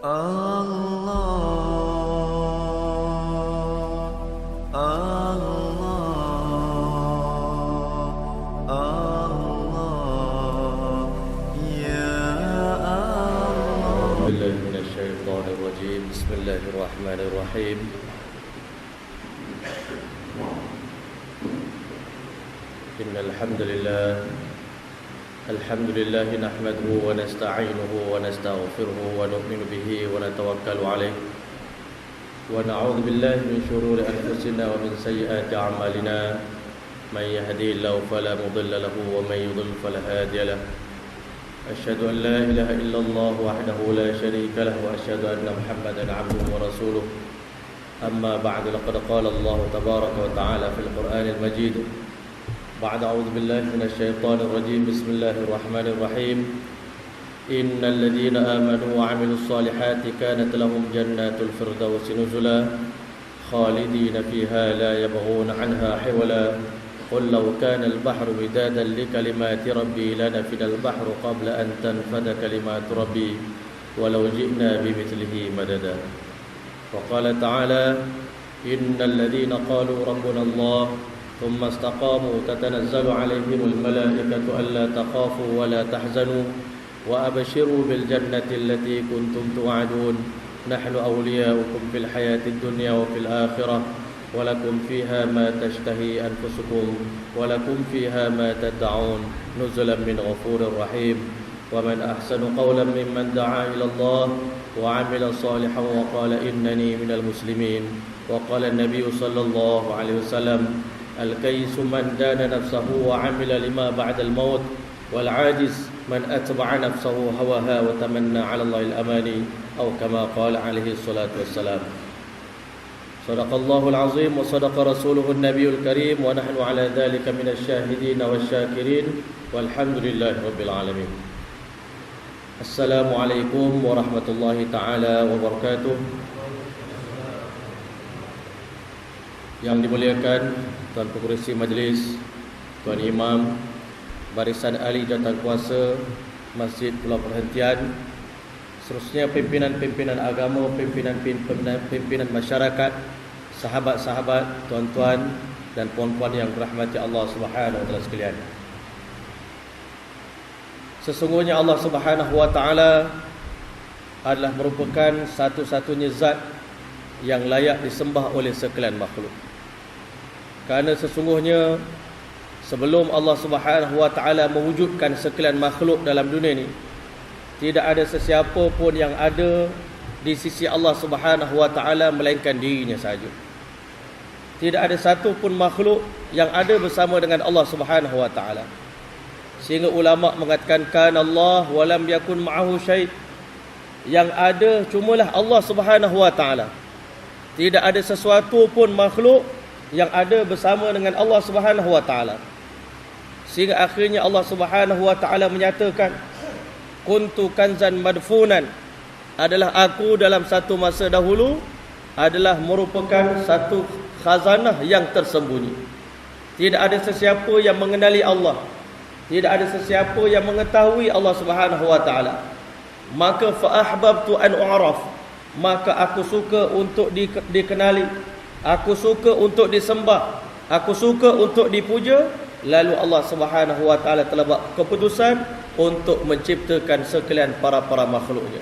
Allah, Allah, Allah, Ya Allah. Billahi minasyaitonir rajim. Bismillahirrahmanirrahim. Innal hamdalillah alhamdulillah nahmaduhu wa nasta'inuhu wa nastaghfiruhu wa nu'minu bihi wa natawakkalu alayh wa na'udzu billahi min shururi anfusina wa min sayyiati a'malina man yahdihillahu fala mudilla lahu wa man yudlil fala hadiya lahu asyhadu an la ilaha illallah wahdahu la syarika lahu wa asyhadu anna muhammadan 'abduhu wa rasuluh amma ba'du laqad qala Allah tabaraka wa ta'ala fil Qur'anil Majid بعد أعوذ بالله من الشيطان الرجيم بسم الله الرحمن الرحيم إن الذين آمنوا وعملوا الصالحات كانت لهم جنات الفردوس نزلا خالدين فيها لا يبغون عنها حولا قل لو كان البحر مدادا لكلمات ربي لنفد البحر قبل أن تنفد كلمات ربي ولو جئنا بمثله مددا وقال تعالى إن الذين قالوا ربنا الله ثم استقاموا تتنزل عليهم الملائكة ألا تخافوا ولا تحزنوا وأبشروا بالجنة التي كنتم توعدون نحن أولياؤكم في الحياة الدنيا وفي الآخرة ولكم فيها ما تشتهي أنفسكم ولكم فيها ما تدعون نزلا من غفور رحيم ومن أحسن قولا ممن دعا إلى الله وعمل صالحا وقال إنني من المسلمين وقال النبي صلى الله عليه وسلم الكيس من دان نفسه وعمل لما بعد الموت والعاجز من أتبع نفسه هواها وتمنى على الله الأماني أو كما قال عليه الصلاة والسلام صدق الله العظيم وصدق رسوله النبي الكريم ونحن على ذلك من الشاهدين والشاكرين والحمد لله رب العالمين السلام عليكم ورحمة الله تعالى وبركاته. Yang dimuliakan Tuan Pengerusi Majlis, Tuan Imam, barisan ahli jawatan kuasa Masjid Pulau Perhentian, seterusnya pimpinan-pimpinan agama, pimpinan masyarakat, sahabat-sahabat, tuan-tuan dan puan-puan yang dirahmati Allah Subhanahu wa taala sekalian. Sesungguhnya Allah Subhanahu wa taala adalah merupakan satu-satunya zat yang layak disembah oleh sekalian makhluk. Kerana sesungguhnya sebelum Allah Subhanahu wa taala mewujudkan sekalian makhluk dalam dunia ini, tidak ada sesiapa pun yang ada di sisi Allah Subhanahu wa taala melainkan dirinya sahaja. Tidak ada satu pun makhluk yang ada bersama dengan Allah Subhanahu wa taala. Sehingga ulama mengatakan kana Allah wa lam yakun ma'ahu syai'. Yang ada cumalah Allah Subhanahu wa taala. Tidak ada sesuatu pun makhluk yang ada bersama dengan Allah Subhanahu wa taala. Sehingga akhirnya Allah Subhanahu wa taala menyatakan kuntu kanzan madfunan, adalah aku dalam satu masa dahulu adalah merupakan satu khazanah yang tersembunyi. Tidak ada sesiapa yang mengenali Allah, tidak ada sesiapa yang mengetahui Allah Subhanahu wa taala. Maka fa ahbabtu an u'raf, maka aku suka untuk dikenali, aku suka untuk disembah, aku suka untuk dipuja. Lalu Allah Subhanahu wa taala telah buat keputusan untuk menciptakan sekalian para makhluknya.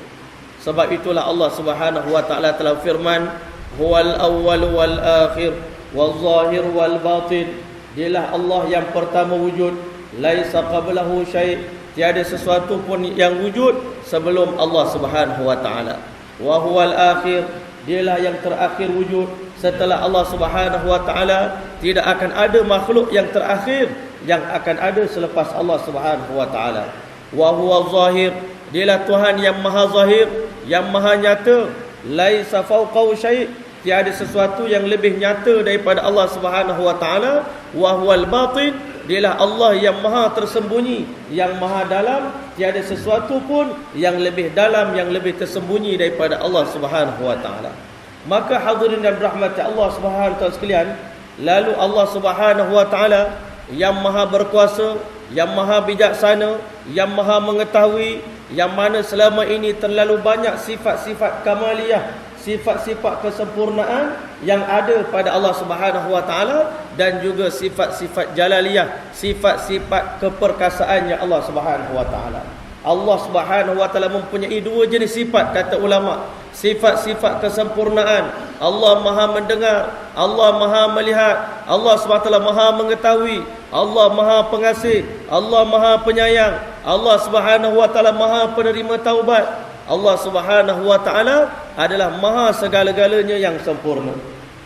Sebab itulah Allah Subhanahu wa taala telah firman, huwal awwal wal akhir wal zahir wal batin. Dialah Allah yang pertama wujud, laisa qablahu syai', tiada sesuatu pun yang wujud sebelum Allah Subhanahu wa taala. Wa huwal akhir, dialah yang terakhir wujud. Setelah Allah Subhanahu wa taala tidak akan ada makhluk yang terakhir yang akan ada selepas Allah Subhanahu wa taala. Wa huwa zahir, dialah Tuhan yang maha zahir, yang maha nyata. Laisa fawqahu syai', tiada sesuatu yang lebih nyata daripada Allah Subhanahu wa taala. Wa huwal batin, dialah Allah yang maha tersembunyi, yang maha dalam. Tiada sesuatu pun yang lebih dalam, yang lebih tersembunyi daripada Allah Subhanahu wa taala. Maka hadirin dan rahmati Allah Subhanahu wa taala sekalian, lalu Allah Subhanahu wa taala yang maha berkuasa, yang maha bijaksana, yang maha mengetahui, yang mana selama ini terlalu banyak sifat-sifat kamaliyah, sifat-sifat kesempurnaan yang ada pada Allah Subhanahu wa taala, dan juga sifat-sifat jalaliyah, sifat-sifat keperkasaannya Allah Subhanahu wa taala. Allah Subhanahu wa taala mempunyai dua jenis sifat, kata ulama. Sifat-sifat kesempurnaan. Allah Maha mendengar, Allah Maha melihat, Allah SWT Maha mengetahui, Allah Maha pengasih, Allah Maha penyayang, Allah Subhanahu wa taala Maha penerima taubat. Allah Subhanahu wa taala adalah Maha segala-galanya yang sempurna.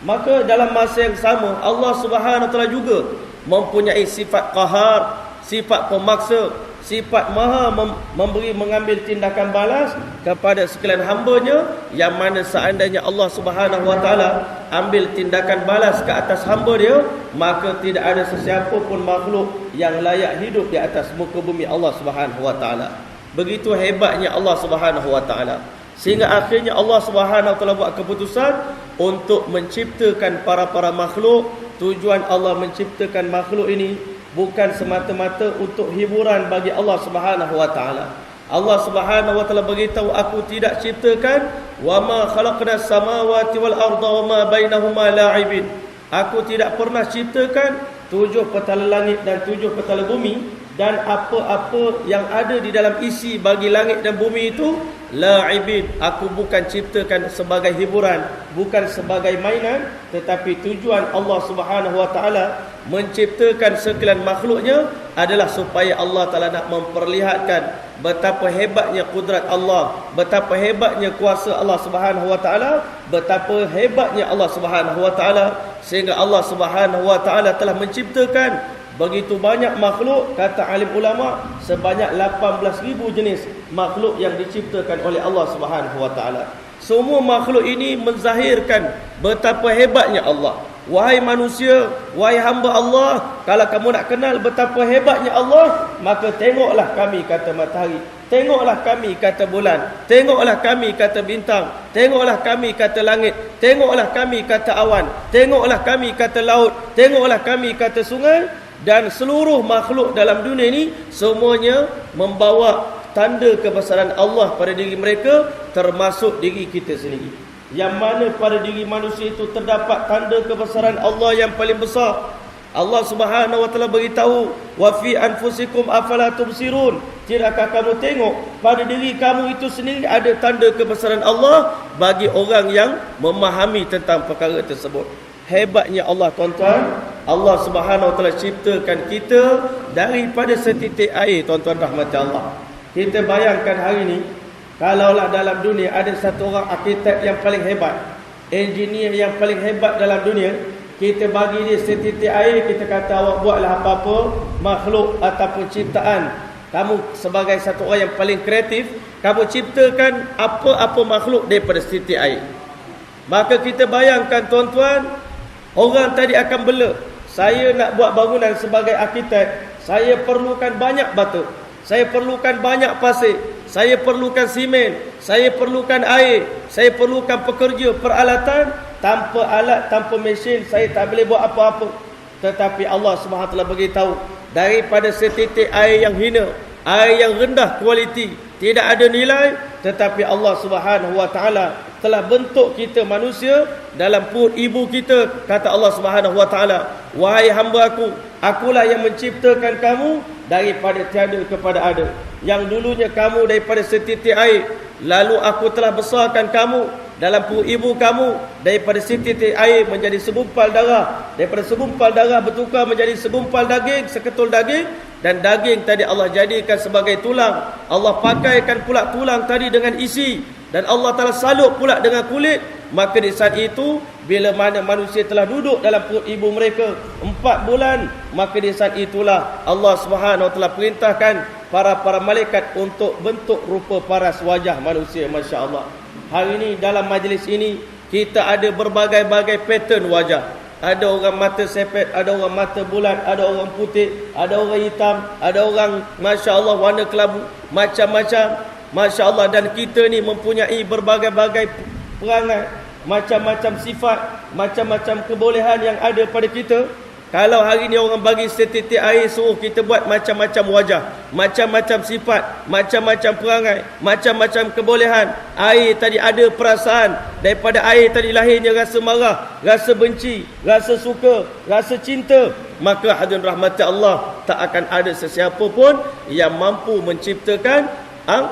Maka dalam masa yang sama, Allah Subhanahu wa taala juga mempunyai sifat qahar, sifat pemaksa, sifat maha memberi mengambil tindakan balas kepada sekalian hamba-Nya, yang mana seandainya Allah Subhanahu wa taala ambil tindakan balas ke atas hamba Dia, maka tidak ada sesiapa pun makhluk yang layak hidup di atas muka bumi Allah Subhanahu wa taala. Begitu hebatnya Allah Subhanahu wa taala, sehingga akhirnya Allah Subhanahu wa taala buat keputusan untuk menciptakan para makhluk. Tujuan Allah menciptakan makhluk ini bukan semata-mata untuk hiburan bagi Allah Subhanahu wa taala. Allah Subhanahu wa taala beritahu, aku tidak ciptakan wa ma khalaqnas samawati wal arda wa ma bainahuma la'ibin. Aku tidak pernah ciptakan 7 petala langit dan 7 petala bumi, dan apa-apa yang ada di dalam isi bagi langit dan bumi itu la'ibin. Aku bukan ciptakan sebagai hiburan, bukan sebagai mainan, tetapi tujuan Allah Subhanahu wa taala menciptakan sekalian makhluknya adalah supaya Allah Ta'ala nak memperlihatkan betapa hebatnya kudrat Allah, betapa hebatnya kuasa Allah Subhanahu wa taala, betapa hebatnya Allah Subhanahu wa taala, sehingga Allah Subhanahu wa taala telah menciptakan begitu banyak makhluk. Kata alim ulama, sebanyak 18,000 jenis makhluk yang diciptakan oleh Allah Subhanahu wa taala. Semua makhluk ini menzahirkan betapa hebatnya Allah. Wahai manusia, wahai hamba Allah, kalau kamu nak kenal betapa hebatnya Allah, maka tengoklah kami, kata matahari, tengoklah kami, kata bulan, tengoklah kami, kata bintang, tengoklah kami, kata langit, tengoklah kami, kata awan, tengoklah kami, kata laut, tengoklah kami, kata sungai. Dan seluruh makhluk dalam dunia ini semuanya membawa tanda kebesaran Allah pada diri mereka, termasuk diri kita sendiri. Yang mana pada diri manusia itu terdapat tanda kebesaran Allah yang paling besar. Allah Subhanahu wa taala beritahu, wa fi anfusikum afala tubsirun. Tidakkah kamu tengok pada diri kamu itu sendiri ada tanda kebesaran Allah bagi orang yang memahami tentang perkara tersebut. Hebatnya Allah, tuan-tuan. Allah Subhanahu wa taala ciptakan kita daripada setitik air, tuan-tuan rahmat Allah. Kita bayangkan hari ini, kalaulah dalam dunia ada satu orang arkitek yang paling hebat, engineer yang paling hebat dalam dunia, kita bagi dia setitik air, kita kata awak buatlah apa-apa makhluk ataupun ciptaan. Kamu sebagai satu orang yang paling kreatif, kamu ciptakan apa-apa makhluk daripada setitik air. Maka kita bayangkan, tuan-tuan, orang tadi akan bela. Saya nak buat bangunan sebagai arkitek, saya perlukan banyak batu, saya perlukan banyak pasir, saya perlukan simen, saya perlukan air, saya perlukan pekerja, peralatan. Tanpa alat, tanpa mesin, saya tak boleh buat apa-apa. Tetapi Allah SWT beritahu, daripada setitik air yang hina, air yang rendah kualiti, tidak ada nilai, tetapi Allah SWT telah bentuk kita manusia dalam perut ibu kita. Kata Allah SWT, wahai hamba aku, akulah yang menciptakan kamu daripada tiada kepada ada. Yang dulunya kamu daripada setitik air, lalu aku telah besarkan kamu dalam perut ibu kamu daripada setitik air menjadi segumpal darah, daripada segumpal darah bertukar menjadi segumpal daging, seketul daging, dan daging tadi Allah jadikan sebagai tulang. Allah pakaikan pula tulang tadi dengan isi, dan Allah Ta'ala salut pula dengan kulit. Maka di saat itu, bila mana manusia telah duduk dalam perut ibu mereka 4 bulan, maka di saat itulah Allah SWT perintahkan para malaikat untuk bentuk rupa paras wajah manusia. Masya Allah. Hari ini dalam majlis ini kita ada berbagai-bagai pattern wajah. Ada orang mata sepet, ada orang mata bulat, ada orang putih, ada orang hitam, ada orang Masya Allah warna kelabu, macam-macam. Masya Allah. Dan kita ni mempunyai berbagai-bagai perangai, macam-macam sifat, macam-macam kebolehan yang ada pada kita. Kalau hari ni orang bagi setitik air, suruh kita buat macam-macam wajah, macam-macam sifat, macam-macam perangai, macam-macam kebolehan. Air tadi ada perasaan. Daripada air tadi lahirnya rasa marah, rasa benci, rasa suka, rasa cinta. Maka hadirin rahmati Allah, tak akan ada sesiapa pun yang mampu menciptakan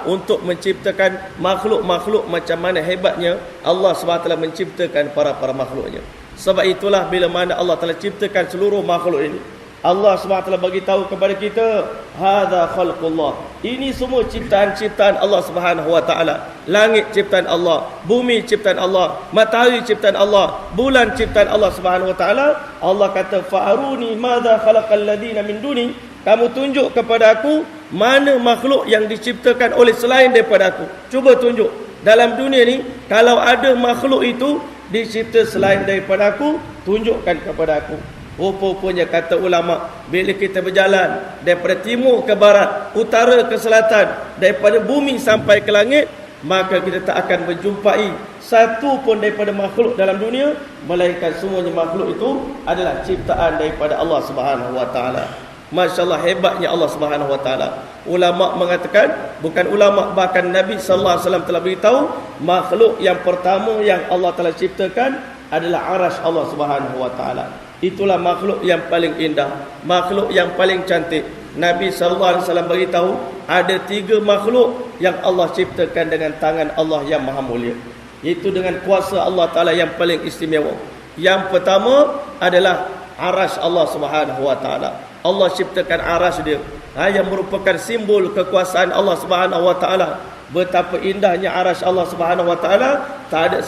untuk menciptakan makhluk-makhluk macam mana hebatnya Allah SWT menciptakan para makhluknya. Sebab itulah bila mana Allah telah ciptakan seluruh makhluk ini, Allah SWT bagi tahu kepada kita, hadza khalqullah. Ini semua ciptaan-ciptaan Allah Subhanahu wa taala. Langit ciptaan Allah, bumi ciptaan Allah, matahari ciptaan Allah, bulan ciptaan Allah Subhanahu wa taala. Allah kata, fa'aruni madza khalaqal ladina min duni. Kamu tunjuk kepada aku mana makhluk yang diciptakan oleh selain daripada aku. Cuba tunjuk. Dalam dunia ni, kalau ada makhluk itu dicipta selain daripada aku, tunjukkan kepada aku. Rupa-rupanya kata ulama, bila kita berjalan daripada timur ke barat, utara ke selatan, daripada bumi sampai ke langit, maka kita tak akan berjumpai satu pun daripada makhluk dalam dunia, melainkan semuanya makhluk itu adalah ciptaan daripada Allah Subhanahu wa taala. Masya-Allah, hebatnya Allah Subhanahu wa taala. Ulama mengatakan, bukan ulama, bahkan Nabi sallallahu alaihi wasallam telah beritahu, makhluk yang pertama yang Allah telah ciptakan adalah arasy Allah Subhanahu wa taala. Itulah makhluk yang paling indah, makhluk yang paling cantik. Nabi sallallahu alaihi wasallam beritahu, ada 3 makhluk yang Allah ciptakan dengan tangan Allah yang maha mulia. Itu dengan kuasa Allah taala yang paling istimewa. Yang pertama adalah arasy Allah Subhanahu wa taala. Allah ciptakan arasy dia, yang merupakan simbol kekuasaan Allah Subhanahu wa taala. Betapa indahnya arasy Allah Subhanahu wa taala, tak ada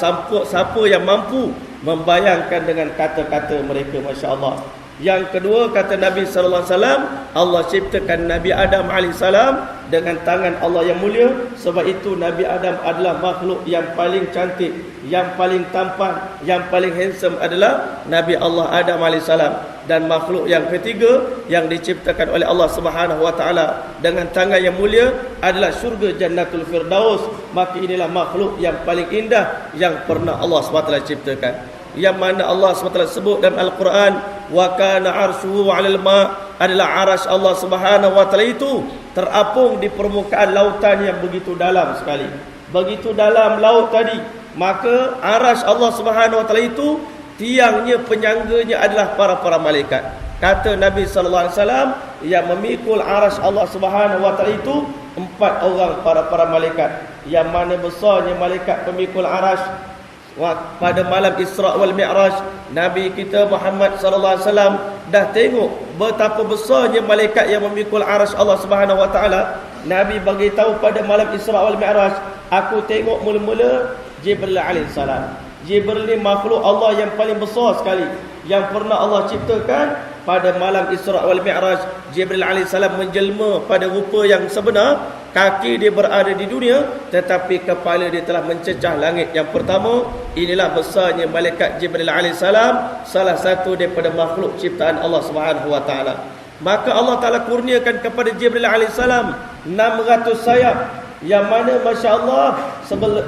siapa yang mampu membayangkan dengan kata-kata mereka, masya-Allah. Yang kedua, kata Nabi sallallahu alaihi wasallam, Allah ciptakan Nabi Adam alaihissalam dengan tangan Allah yang mulia. Sebab itu Nabi Adam adalah makhluk yang paling cantik, yang paling tampan, yang paling handsome adalah Nabi Allah Adam alaihissalam. Dan makhluk yang ketiga yang diciptakan oleh Allah Subhanahu wa taala dengan tangan yang mulia adalah syurga Jannatul Firdaus. Maka inilah makhluk yang paling indah yang pernah Allah SWT ciptakan, yang mana Allah SWT sebut dalam Al-Quran, wa kana arshuhu 'alal ma', adalah arasy Allah Subhanahu wa taala itu terapung di permukaan lautan yang begitu dalam sekali. Begitu dalam laut tadi, maka arasy Allah Subhanahu wa taala itu tiangnya, penyangganya adalah para malaikat. Kata Nabi sallallahu alaihi wasallam, yang memikul arasy Allah Subhanahu wa taala itu 4 orang para malaikat. Yang mana besarnya malaikat pemikul arasy. Pada malam Isra wal Mi'raj, Nabi kita Muhammad sallallahu alaihi wasallam dah tengok betapa besarnya malaikat yang memikul arasy Allah Subhanahu wa taala. Nabi bagi tahu pada malam Isra wal Mi'raj, aku tengok mula-mula Jibril alaihissalam. Jibril ni makhluk Allah yang paling besar sekali yang pernah Allah ciptakan. Pada malam Isra wal Mi'raj, Jibril alaihissalam menjelma pada rupa yang sebenar. Kaki dia berada di dunia, tetapi kepala dia telah mencecah langit. Yang pertama, inilah besarnya malaikat Jibril alaihissalam, salah satu daripada makhluk ciptaan Allah Subhanahu wa taala. Maka Allah Taala kurniakan kepada Jibril alaihissalam 600 sayap, yang mana masya-Allah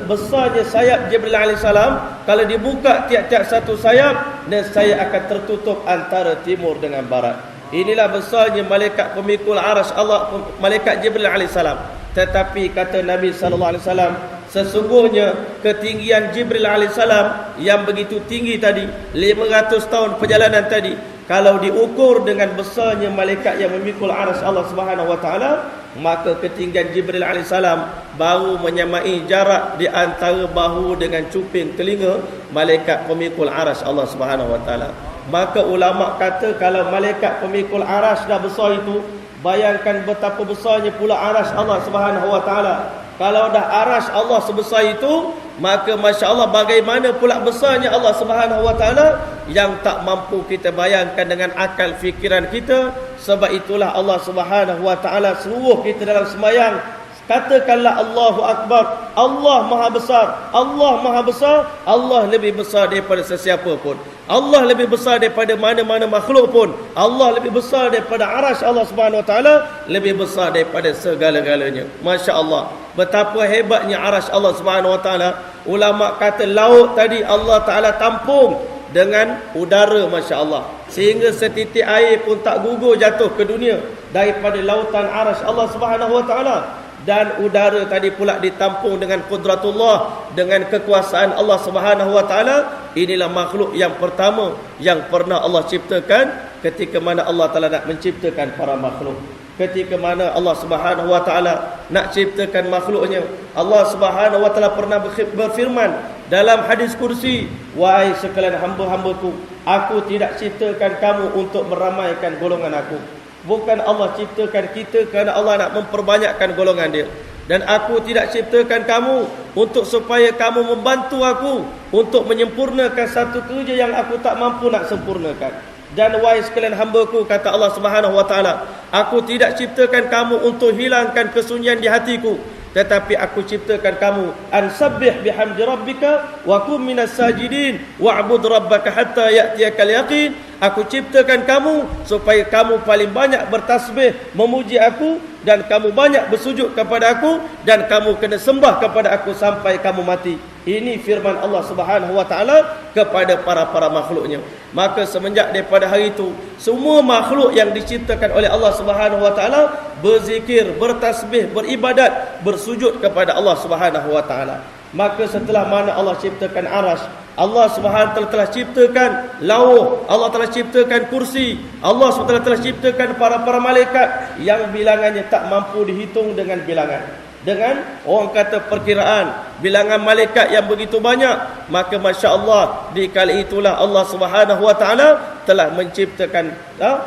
besarnya sayap Jibril alaihissalam, kalau dibuka tiap-tiap satu sayap, nescaya akan tertutup antara timur dengan barat. Inilah besarnya malaikat pemikul arasy Allah, malaikat Jibril alaihissalam. Tetapi kata Nabi sallallahu alaihi wasallam, sesungguhnya ketinggian Jibril alaihissalam yang begitu tinggi tadi, 500 tahun perjalanan tadi, kalau diukur dengan besarnya malaikat yang memikul arasy Allah Subhanahu wa taala, maka ketinggian Jibril alaihissalam baru menyamai jarak di antara bahu dengan cuping telinga malaikat pemikul arasy Allah Subhanahu wa taala. Maka ulama kata, kalau malaikat pemikul arasy dah besar itu, bayangkan betapa besarnya pula arasy Allah Subhanahu wa taala. Kalau dah arasy Allah sebesar itu, maka masya-Allah bagaimana pula besarnya Allah Subhanahu wa taala yang tak mampu kita bayangkan dengan akal fikiran kita. Sebab itulah Allah Subhanahu wa taala suruh kita dalam sembahyang, katakanlah Allahu Akbar. Allah Maha Besar, Allah Maha Besar, Allah lebih besar daripada sesiapa pun. Allah lebih besar daripada mana-mana makhluk pun. Allah lebih besar daripada arasy Allah Subhanahu wa taala, lebih besar daripada segala-galanya. Masya-Allah, betapa hebatnya arasy Allah Subhanahu wa taala. Ulama kata laut tadi Allah Taala tampung dengan udara, Masya Allah. Sehingga setitik air pun tak gugur jatuh ke dunia daripada lautan arasy Allah Subhanahu Wa Taala. Dan udara tadi pula ditampung dengan qudratullah, dengan kekuasaan Allah Subhanahu Wa Taala. Inilah makhluk yang pertama yang pernah Allah ciptakan ketika mana Allah Taala nak menciptakan para makhluk. Ketika mana Allah Subhanahu Wa Taala nak ciptakan makhluknya, Allah Subhanahu Wa Taala pernah berfirman dalam hadis kursi, wahai sekalian hamba-hambaku, aku tidak ciptakan kamu untuk meramaikan golongan aku. Bukan Allah ciptakan kita kerana Allah nak memperbanyakkan golongan dia. Dan aku tidak ciptakan kamu untuk supaya kamu membantu aku untuk menyempurnakan satu kerja yang aku tak mampu nak sempurnakan. Dan wahai sekalian hamba-Ku, kata Allah Subhanahu Wa Taala, aku tidak ciptakan kamu untuk hilangkan kesunyian di hatiku, tetapi aku ciptakan kamu ansabbih bihamdi rabbika wa kum minas sajidin wa'bud rabbaka hatta ya'tiyakal yaqin. Aku ciptakan kamu supaya kamu paling banyak bertasbih memuji aku, dan kamu banyak bersujud kepada aku, dan kamu kena sembah kepada aku sampai kamu mati. Ini firman Allah Subhanahu Wa Taala kepada para makhluknya. Maka semenjak daripada hari itu, semua makhluk yang diciptakan oleh Allah Subhanahu Wa Taala berzikir, bertasbih, beribadat, bersujud kepada Allah Subhanahu Wa Taala. Maka setelah mana Allah ciptakan arasy, Allah Subhanahu Wa Taala telah ciptakan lauh, Allah telah ciptakan kursi, Allah Subhanahu Wa Taala telah ciptakan para malaikat yang bilangannya tak mampu dihitung dengan bilangan. Dengan orang kata perkiraan bilangan malaikat yang begitu banyak, maka Masya Allah, di kali itulah Allah Subhanahu Wa Taala telah menciptakan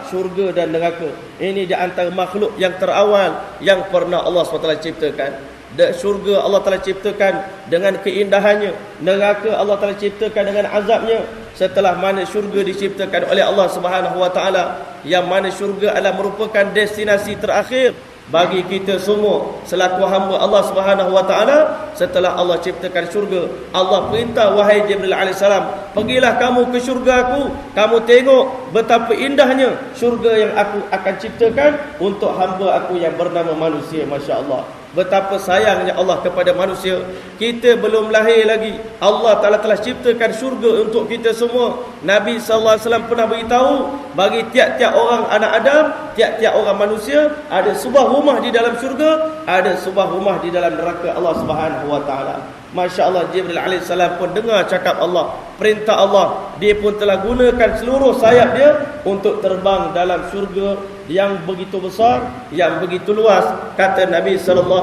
syurga dan neraka. Ini di antara makhluk yang terawal yang pernah Allah SWT ciptakan. Syurga Allah telah ciptakan dengan keindahannya, neraka Allah telah ciptakan dengan azabnya. Setelah mana syurga diciptakan oleh Allah Subhanahu Wa Taala, yang mana syurga adalah merupakan destinasi terakhir bagi kita semua selaku hamba Allah Subhanahu Wa Taala. Setelah Allah ciptakan syurga, Allah perintah, wahai Jibril alaihissalam, pergilah kamu ke syurga aku, kamu tengok betapa indahnya syurga yang aku akan ciptakan untuk hamba aku yang bernama manusia. Masya Allah, betapa sayangnya Allah kepada manusia. Kita belum lahir lagi, Allah Ta'ala telah ciptakan syurga untuk kita semua. Nabi SAW pernah beritahu, bagi tiap-tiap orang anak Adam, tiap-tiap orang manusia, ada sebuah rumah di dalam syurga, ada sebuah rumah di dalam neraka Allah Subhanahu Wa Taala. Masya Allah, Jibril alaihissalam pun dengar cakap Allah, perintah Allah. Dia pun telah gunakan seluruh sayap dia untuk terbang dalam syurga yang begitu besar, yang begitu luas. Kata Nabi SAW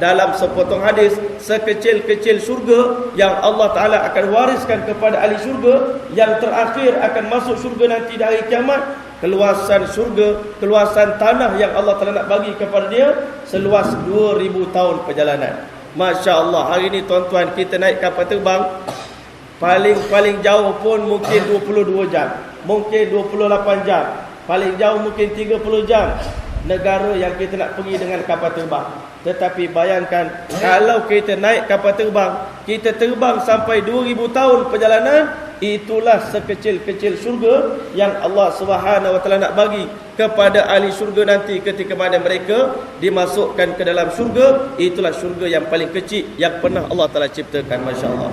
dalam sepotong hadis, sekecil-kecil syurga yang Allah Ta'ala akan wariskan kepada ahli syurga, yang terakhir akan masuk syurga nanti di hari kiamat, keluasan syurga, keluasan tanah yang Allah Ta'ala nak bagi kepada dia seluas 2000 tahun perjalanan. Masya Allah, hari ini tuan-tuan, kita naik kapal terbang, paling jauh pun mungkin 22 jam, mungkin 28 jam, paling jauh mungkin 30 jam negara yang kita nak pergi dengan kapal terbang. Tetapi bayangkan, kalau kita naik kapal terbang, kita terbang sampai 2000 tahun perjalanan, itulah sekecil-kecil syurga yang Allah Subhanahu Wa Taala nak bagi kepada ahli syurga nanti ketika mana mereka dimasukkan ke dalam syurga. Itulah syurga yang paling kecil yang pernah Allah Ta'ala ciptakan. Masya Allah,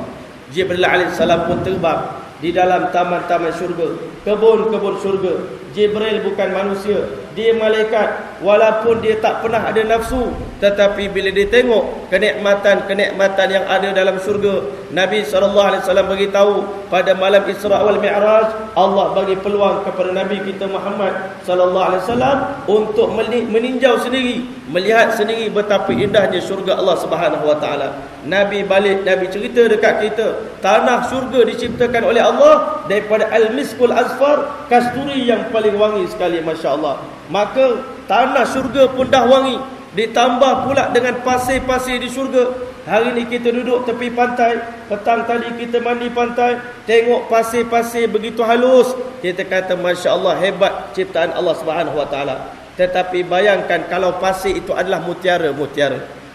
Jibril alaihissalam pun terbang di dalam taman-taman syurga, kebun-kebun syurga. Jibril bukan manusia, dia malaikat. Walaupun dia tak pernah ada nafsu, tetapi bila dia tengok kenikmatan yang ada dalam syurga, Nabi SAW beritahu pada malam Isra wal Mi'raj, Allah bagi peluang kepada Nabi kita Muhammad SAW untuk meninjau sendiri, melihat sendiri betapa indahnya syurga Allah Subhanahu Wa Taala. Nabi balik, Nabi cerita dekat kita, tanah syurga diciptakan oleh Allah daripada al-miskul azfar, kasturi yang paling wangi sekali. Masya Allah. Maka tanah syurga pun dah wangi, ditambah pula dengan pasir-pasir di syurga. Hari ni kita duduk tepi pantai, petang tadi kita mandi pantai, tengok pasir-pasir begitu halus, kita kata Masya Allah, hebat ciptaan Allah Subhanahu Wa Taala. Tetapi bayangkan kalau pasir itu adalah mutiara,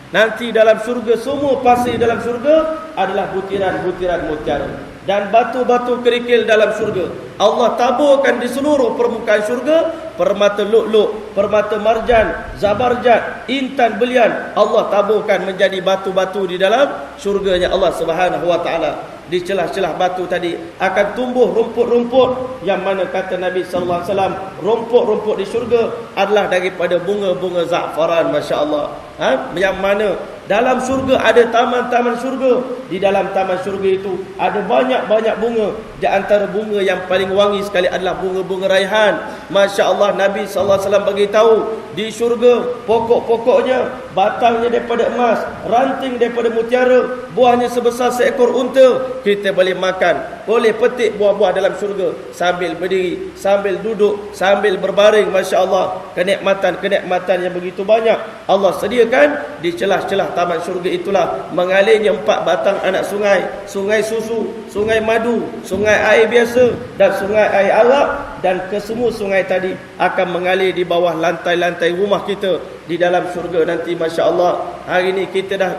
nanti dalam syurga, semua pasir dalam syurga adalah butiran-butiran mutiara. Dan batu-batu kerikil dalam syurga Allah taburkan di seluruh permukaan syurga. Permata lu'lu', permata marjan, zabarjad, intan belian, Allah taburkan menjadi batu-batu di dalam syurganya Allah Subhanahu wa taala. Di celah-celah batu tadi akan tumbuh rumput-rumput, yang mana kata Nabi sallallahu alaihi wasallam, rumput-rumput di syurga adalah daripada bunga-bunga za'faran, masya-Allah. Yang mana dalam syurga ada taman-taman syurga. Di dalam taman syurga itu ada banyak-banyak bunga. Di antara bunga yang paling wangi sekali adalah bunga-bunga raihan. Masya-Allah, Nabi sallallahu alaihi wasallam beritahu, di syurga pokok-pokoknya batangnya daripada emas, ranting daripada mutiara, buahnya sebesar seekor unta. Kita boleh makan, boleh petik buah-buah dalam syurga sambil berdiri, sambil duduk, sambil berbaring. Masya-Allah, kenikmatan-kenikmatan yang begitu banyak Allah sediakan di celah-celah taman syurga. Itulah mengalirnya 4 batang anak sungai, sungai susu, sungai madu, sungai air biasa dan sungai air arak. Dan kesemua sungai tadi akan mengalir di bawah lantai-lantai rumah kita di dalam syurga nanti. Masya-Allah, hari ini kita dah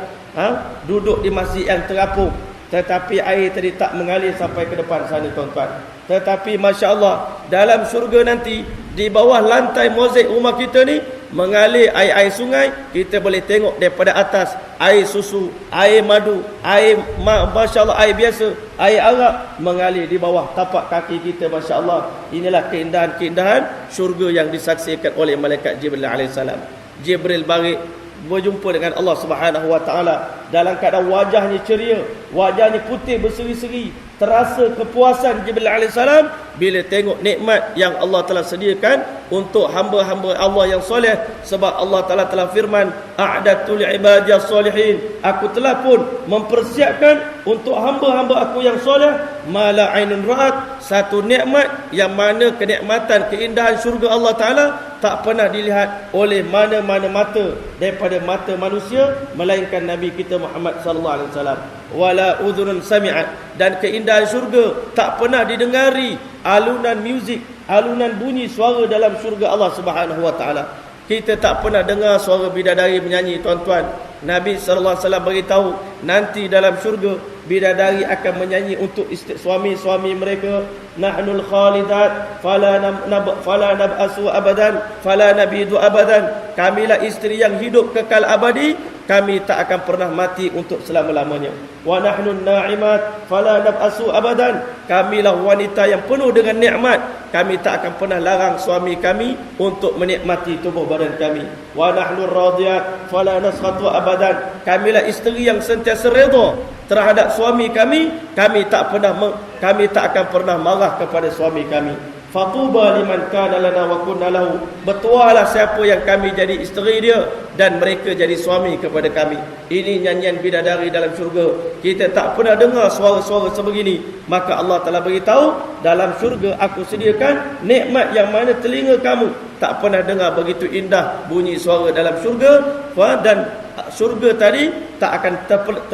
duduk di masjid yang terapung, tetapi air tadi tak mengalir sampai ke depan sana, tuan-tuan. Tetapi masya-Allah, dalam syurga nanti di bawah lantai mozaik rumah kita ni mengalir air-air sungai. Kita boleh tengok daripada atas air susu, air madu, air masya-Allah, air biasa, air arak mengalir di bawah tapak kaki kita. Masya-Allah, inilah keindahan-keindahan syurga yang disaksikan oleh malaikat Jibril alaihissalam. Jibril balik berjumpa dengan Allah Subhanahu wa taala dalam keadaan wajahnya ceria, wajahnya putih berseri-seri. Terasa kepuasan Jibril alaihissalam bila tengok nikmat yang Allah telah sediakan untuk hamba-hamba Allah yang soleh. Sebab Allah Taala telah firman, a'dadtu li'ibadiyas solihin, aku telah pun mempersiapkan untuk hamba-hamba aku yang soleh ma la ainun ra'at, satu nikmat yang mana kenikmatan keindahan syurga Allah Taala tak pernah dilihat oleh mana-mana mata daripada mata manusia melainkan Nabi kita Muhammad sallallahu alaihi wasallam. Wala udhunun sami'at, dan keindahan syurga tak pernah didengari alunan muzik, alunan bunyi suara dalam syurga Allah Subhanahu wa taala. Kita tak pernah dengar suara bidadari menyanyi, tuan-tuan. Nabi sallallahu alaihi wasallam beritahu, nanti dalam syurga bidadari akan menyanyi untuk suami-suami mereka, nahnul khalidat fala nab'asu abadan fala nabidu abadan, kamilah isteri yang hidup kekal abadi, kami tak akan pernah mati untuk selama-lamanya. Wa nahnun na'imat fala nab'asu abadan, kamilah wanita yang penuh dengan nikmat, kami tak akan pernah larang suami kami untuk menikmati tubuh badan kami. Wa nahnur radiyat fala naskhatu abadan, kamilah isteri yang sentiasa redha terhadap suami kami, kami tak akan pernah marah kepada suami kami. Fatuba liman kana lana wa kunna lahu, bertualah siapa yang kami jadi isteri dia dan mereka jadi suami kepada kami. Ini nyanyian bidadari dalam syurga. Kita tak pernah dengar suara-suara sebegini. Maka Allah telah beritahu, dalam syurga aku sediakan nikmat yang mana telinga kamu tak pernah dengar begitu indah bunyi suara dalam syurga. Dan syurga tadi tak akan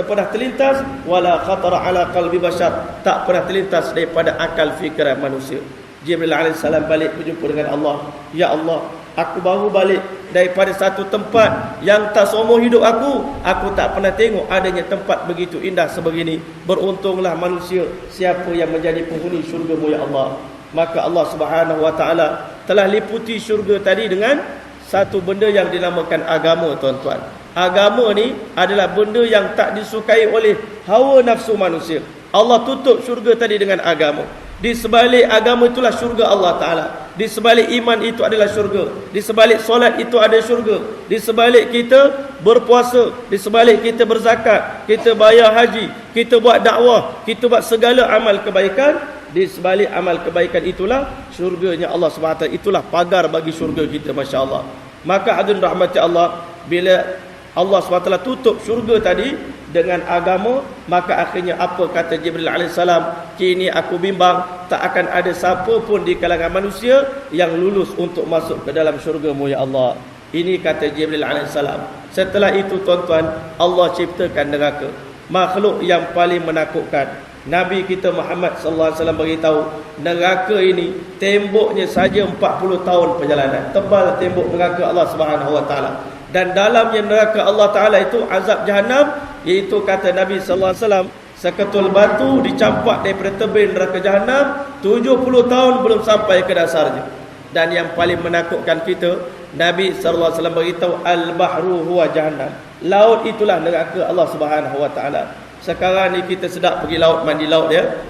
pernah terlintas wala khatara ala qalbi bashar, tak pernah terlintas daripada akal fikiran manusia. Jibril alaihissalam balik berjumpa dengan Allah. Ya Allah, aku baru balik daripada satu tempat yang tak seumur hidup aku tak pernah tengok adanya tempat begitu indah sebegini. Beruntunglah manusia siapa yang menjadi penghuni syurga-Mu ya Allah. Maka Allah Subhanahu wa taala telah liputi syurga tadi dengan satu benda yang dinamakan agama, tuan-tuan. Agama ni adalah benda yang tak disukai oleh hawa nafsu manusia. Allah tutup syurga tadi dengan agama. Di sebalik agama itulah syurga Allah Ta'ala. Di sebalik iman itu adalah syurga. Di sebalik solat itu ada syurga. Di sebalik kita berpuasa, di sebalik kita berzakat, kita bayar haji, kita buat dakwah, kita buat segala amal kebaikan, di sebalik amal kebaikan itulah syurganya Allah SWT. Itulah pagar bagi syurga kita, Masya Allah. Maka hadirin rahmati Allah, bila Allah SWT tutup syurga tadi dengan agama, maka akhirnya apa kata Jibril alaihissalam? Kini aku bimbang tak akan ada siapa pun di kalangan manusia yang lulus untuk masuk ke dalam syurga-Mu ya Allah. Ini kata Jibril alaihissalam. Setelah itu, tuan-tuan, Allah ciptakan neraka, makhluk yang paling menakutkan. Nabi kita Muhammad sallallahu alaihi wasallam beritahu, neraka ini temboknya saja 40 tahun perjalanan. Tebal tembok neraka Allah Subhanahu wa taala. Dan dalamnya neraka Allah Ta'ala itu azab Jahannam iaitu kata Nabi sallallahu alaihi wasallam, seketul batu dicampak daripada tebing neraka jahanam 70 tahun belum sampai ke dasarnya. Dan yang paling menakutkan kita, Nabi sallallahu alaihi wasallam beritahu, al-bahru huwa jahannam. Laut itulah neraka Allah Subhanahu wa taala. Sekarang ni kita sedap pergi laut, mandi laut dia.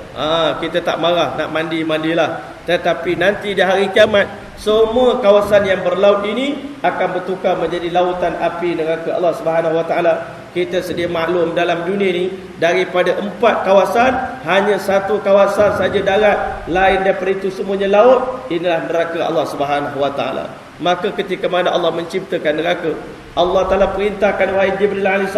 Kita tak marah, nak mandi-mandilah. Tetapi nanti di hari kiamat, semua kawasan yang berlaut ini akan bertukar menjadi lautan api neraka Allah Subhanahu wa taala. Kita sedia maklum dalam dunia ni, daripada 4 kawasan, hanya 1 kawasan saja darat, lain daripada itu semuanya laut. Inilah neraka Allah Subhanahu wa taala. Maka ketika mana Allah menciptakan neraka, Allah Ta'ala perintahkan, wahai Jibril AS,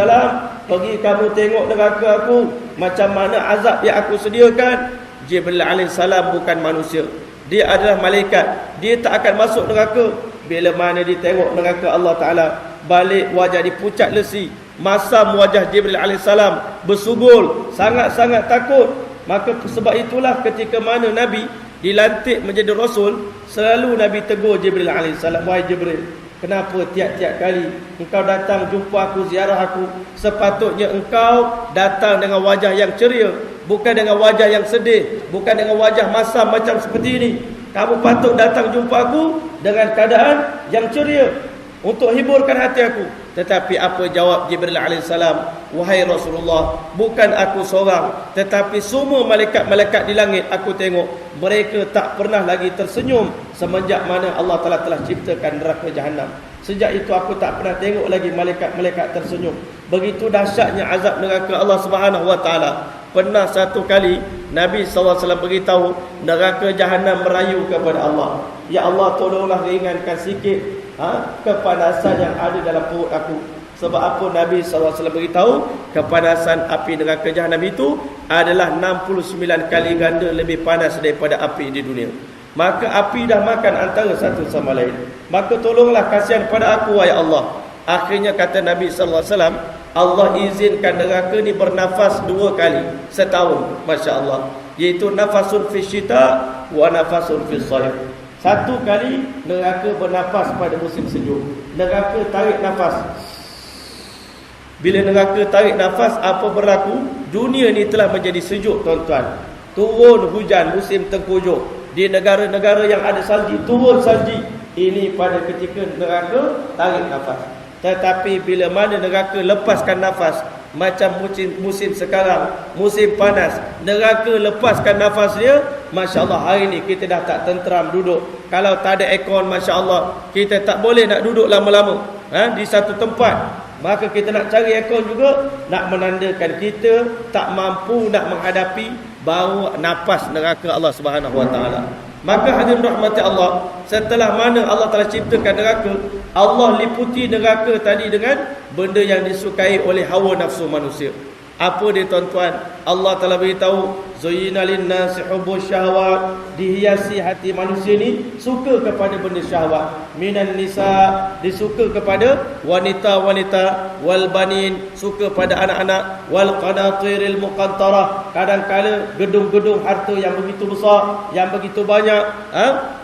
pergi kamu tengok neraka aku, macam mana azab yang aku sediakan. Jibril AS bukan manusia, dia adalah malaikat. Dia tak akan masuk neraka. Bila mana dia tengok neraka Allah Ta'ala, balik wajah dia pucat lesi, masam wajah Jibril AS bersugul, sangat-sangat takut. Maka sebab itulah ketika mana Nabi dilantik menjadi Rasul, selalu Nabi tegur Jibril AS, wahai Jibril, kenapa tiap-tiap kali engkau datang jumpa aku, ziarah aku, sepatutnya engkau datang dengan wajah yang ceria, bukan dengan wajah yang sedih, bukan dengan wajah masam macam seperti ini. Kamu patut datang jumpa aku dengan keadaan yang ceria untuk hiburkan hati aku. Tetapi apa jawab Jibril AS? Wahai Rasulullah, bukan aku seorang, tetapi semua malaikat-malaikat di langit aku tengok, mereka tak pernah lagi tersenyum semenjak mana Allah telah ciptakan neraka jahanam. Sejak itu aku tak pernah tengok lagi malaikat-malaikat tersenyum. Begitu dahsyatnya azab neraka Allah Subhanahu wa taala. Pernah satu kali Nabi SAW beritahu, neraka jahanam merayu kepada Allah, ya Allah, tolonglah ringankan sikit kepanasan yang ada dalam perut aku. Sebab apa Nabi SAW beritahu, kepanasan api neraka jahanam itu adalah 69 kali ganda lebih panas daripada api di dunia. Maka api dah makan antara satu sama lain. Maka tolonglah kasihan pada aku, wahai Allah. Akhirnya kata Nabi SAW, Allah izinkan neraka ni bernafas 2 kali setahun, Masya Allah. Iaitu nafasun fi syita wa nafasun fi sayf. 1 kali neraka bernafas pada musim sejuk. Neraka tarik nafas. Bila neraka tarik nafas, apa berlaku? Dunia ni telah menjadi sejuk, tuan-tuan. Turun hujan musim tengkujuh. Di negara-negara yang ada salji, turun salji. Ini pada ketika neraka tarik nafas. Tetapi bila mana neraka lepaskan nafas, macam musim sekarang, musim panas, neraka lepaskan nafas dia, Masya Allah, hari ni kita dah tak tenteram duduk. Kalau tak ada aircon, Masya Allah, kita tak boleh nak duduk lama-lama di satu tempat. Maka kita nak cari aircon juga, nak menandakan kita tak mampu nak menghadapi bau nafas neraka Allah Subhanahu wa taala. Maka hadirin rahmati Allah, setelah mana Allah telah ciptakan neraka, Allah liputi neraka tadi dengan benda yang disukai oleh hawa nafsu manusia. Apa dia, tuan-tuan? Allah telah beritahu, zuyyina lin-nasi hubbus syahwat, dihiasi hati manusia ni suka kepada benda syahwat. Minan nisa, disuka kepada wanita-wanita, wal banin, suka pada anak-anak, wal qanatiril muqantarah, kadang-kala gedung-gedung harta yang begitu besar, yang begitu banyak,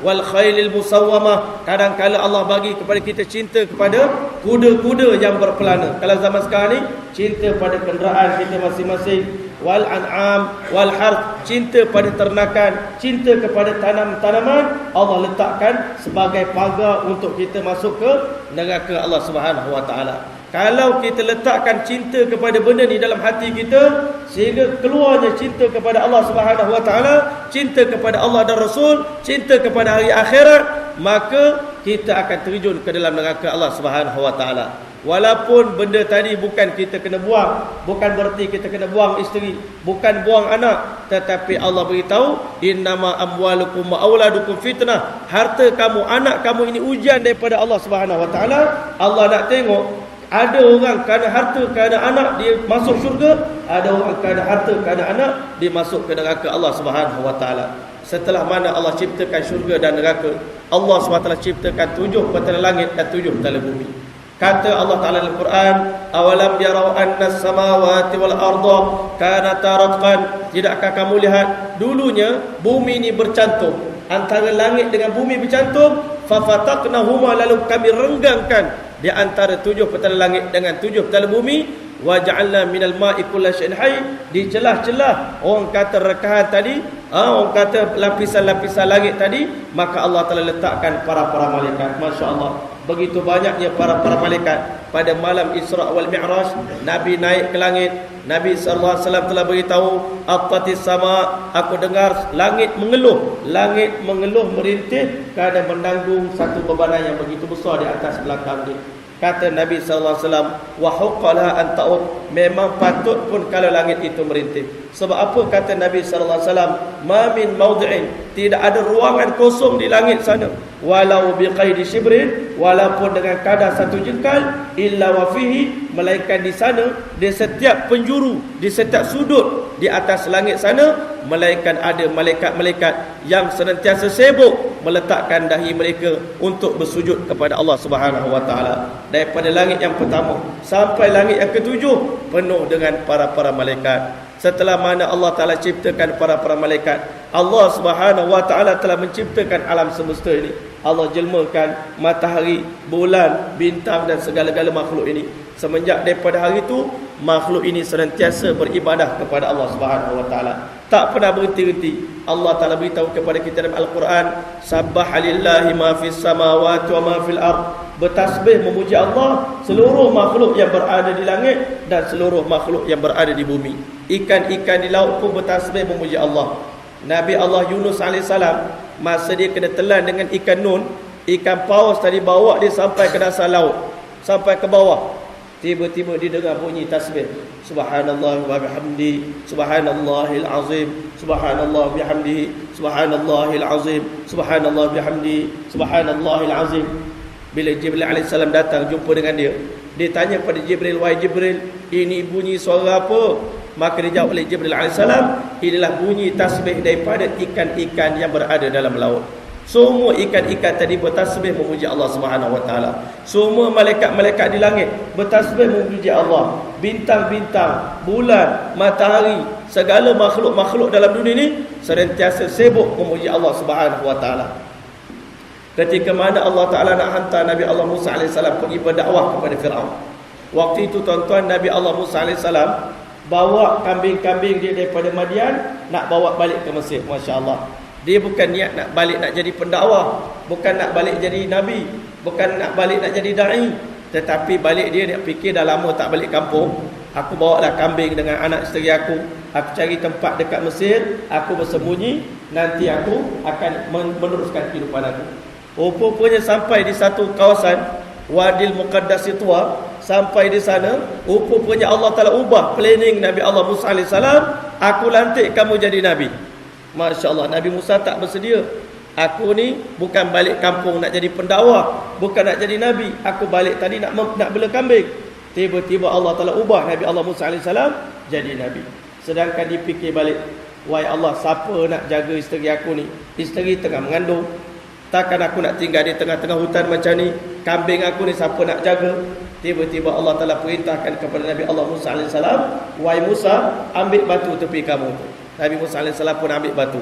wal khailil musawwamah, kadang-kala Allah bagi kepada kita cinta kepada kuda-kuda yang berpelana. Kalau zaman sekarang ni, cinta pada kenderaan kita masing-masing, wal an'am wal harth, cinta pada ternakan, cinta kepada tanaman, Allah letakkan sebagai pagar untuk kita masuk ke neraka Allah Subhanahu wa taala. Kalau kita letakkan cinta kepada benda ni dalam hati kita, sehingga keluarnya cinta kepada Allah Subhanahu wa taala, cinta kepada Allah dan Rasul, cinta kepada hari akhirat, maka kita akan terjun ke dalam neraka Allah Subhanahu wa taala. Walaupun benda tadi bukan kita kena buang, bukan berarti kita kena buang isteri, bukan buang anak, tetapi Allah beritahu, innama amwalukum wa auladukum fitnah. Harta kamu, anak kamu ini ujian daripada Allah Subhanahu wa taala. Allah nak tengok, ada orang kerana harta, kerana anak dia masuk syurga, ada orang kerana harta, kerana anak dia masuk ke neraka Allah Subhanahu wa taala. Setelah mana Allah ciptakan syurga dan neraka, Allah SWT ciptakan 7 petala langit dan 7 petala bumi. Kata Allah Ta'ala dalam Quran, awalam yarau anna samawati wal arda kanata ratqan, tidakkah kamu lihat dulunya bumi ini bercantum, antara langit dengan bumi bercantum, fafataqnahuma, lalu kami renggangkan di antara 7 petala langit dengan 7 petala bumi, wa ja'alna minal ma'i kullasyai'in hayy, di celah-celah orang kata rekahan tadi, orang kata lapisan-lapisan langit tadi, maka Allah telah letakkan para malaikat. Masya-Allah. Begitu banyaknya para malaikat pada malam Isra wal Mi'raj. Nabi naik ke langit. Nabi sallallahu alaihi wasallam telah beritahu, "Attatis sama", aku dengar langit mengeluh merintih kerana menanggung satu bebanan yang begitu besar di atas belakang dia. Kata Nabi sallallahu alaihi wasallam, "Wa huqqala an ta'ud", memang patut pun kalau langit itu merintih. Sebab apa kata Nabi sallallahu alaihi wasallam? "Ma min mawdi'in", tidak ada ruangan kosong di langit sana, walau biqaidi shibrin, walaupun dengan kadar satu jengkal, illa wa fihi, melainkan di sana, di setiap penjuru, di setiap sudut di atas langit sana, melainkan ada malaikat-malaikat yang senantiasa sibuk meletakkan dahi mereka untuk bersujud kepada Allah Subhanahu wa taala. Daripada langit yang pertama sampai langit yang ketujuh penuh dengan para malaikat. Setelah mana Allah Ta'ala ciptakan para malaikat, Allah Subhanahu wa ta'ala telah menciptakan alam semesta ini. Allah jelmakan matahari, bulan, bintang dan segala-gala makhluk ini. Semenjak daripada hari itu, makhluk ini senantiasa beribadah kepada Allah Subhanahu wa ta'ala, tak pernah berhenti-henti. Allah Ta'ala beritahu kepada kita dalam Al-Quran, "Sabbaha lillahi ma fis samawati wa ma fil ard", bertasbih memuji Allah seluruh makhluk yang berada di langit dan seluruh makhluk yang berada di bumi. Ikan-ikan di laut pun bertasbih memuji Allah. Nabi Allah Yunus AS, masa dia kena telan dengan ikan nun, ikan paus tadi bawa dia sampai ke dasar laut, sampai ke bawah. Tiba-tiba dia dengar bunyi tasbih, "Subhanallah wa bihamdi, subhanallahil azim, subhanallah bihamdi, subhanallahil azim, subhanallah bihamdi, subhanallahil azim." Bila Jibril AS datang jumpa dengan dia, dia tanya pada Jibril, "Wahai Jibril, ini bunyi suara apa?" Maka dijawab oleh Jibril AS, "Inilah bunyi tasbih daripada ikan-ikan yang berada dalam laut." Semua ikan-ikan tadi bertasbih memuji Allah Subhanahu wa taala. Semua malaikat-malaikat di langit bertasbih memuji Allah. Bintang-bintang, bulan, matahari, segala makhluk-makhluk dalam dunia ini senantiasa sibuk memuji Allah Subhanahu wa taala. Ketika mana Allah Ta'ala nak hantar Nabi Allah Musa AS pergi berdakwah kepada Fir'aun, waktu itu tuan-tuan, Nabi Allah Musa AS bawa kambing-kambing dia daripada Madian, nak bawa balik ke Mesir. Masya Allah. Dia bukan niat nak balik nak jadi pendakwah, bukan nak balik jadi Nabi, bukan nak balik nak jadi da'i, tetapi balik dia fikir dah lama tak balik kampung, aku bawa lah kambing dengan anak isteri aku cari tempat dekat Mesir, aku bersembunyi, nanti aku akan meneruskan kehidupan aku. Rupanya sampai di satu kawasan Wadil Muqaddas Tua, sampai di sana rupanya Allah Ta'ala ubah planning Nabi Allah Musa AS, "Aku lantik kamu jadi Nabi." Masya Allah, Nabi Musa tak bersedia. "Aku ni bukan balik kampung nak jadi pendakwah, bukan nak jadi Nabi, aku balik tadi nak bela kambing." Tiba-tiba Allah Ta'ala ubah Nabi Allah Musa AS jadi Nabi. Sedangkan dipikir balik, "Wahai Allah, siapa nak jaga isteri aku ni? Isteri tengah mengandung, takkan aku nak tinggal di tengah-tengah hutan macam ni? Kambing aku ni siapa nak jaga?" Tiba-tiba Allah Ta'ala perintahkan kepada Nabi Allah Musa AS, "Wahai Musa, ambil batu tepi kamu tu." Nabi Musa AS pun ambil batu.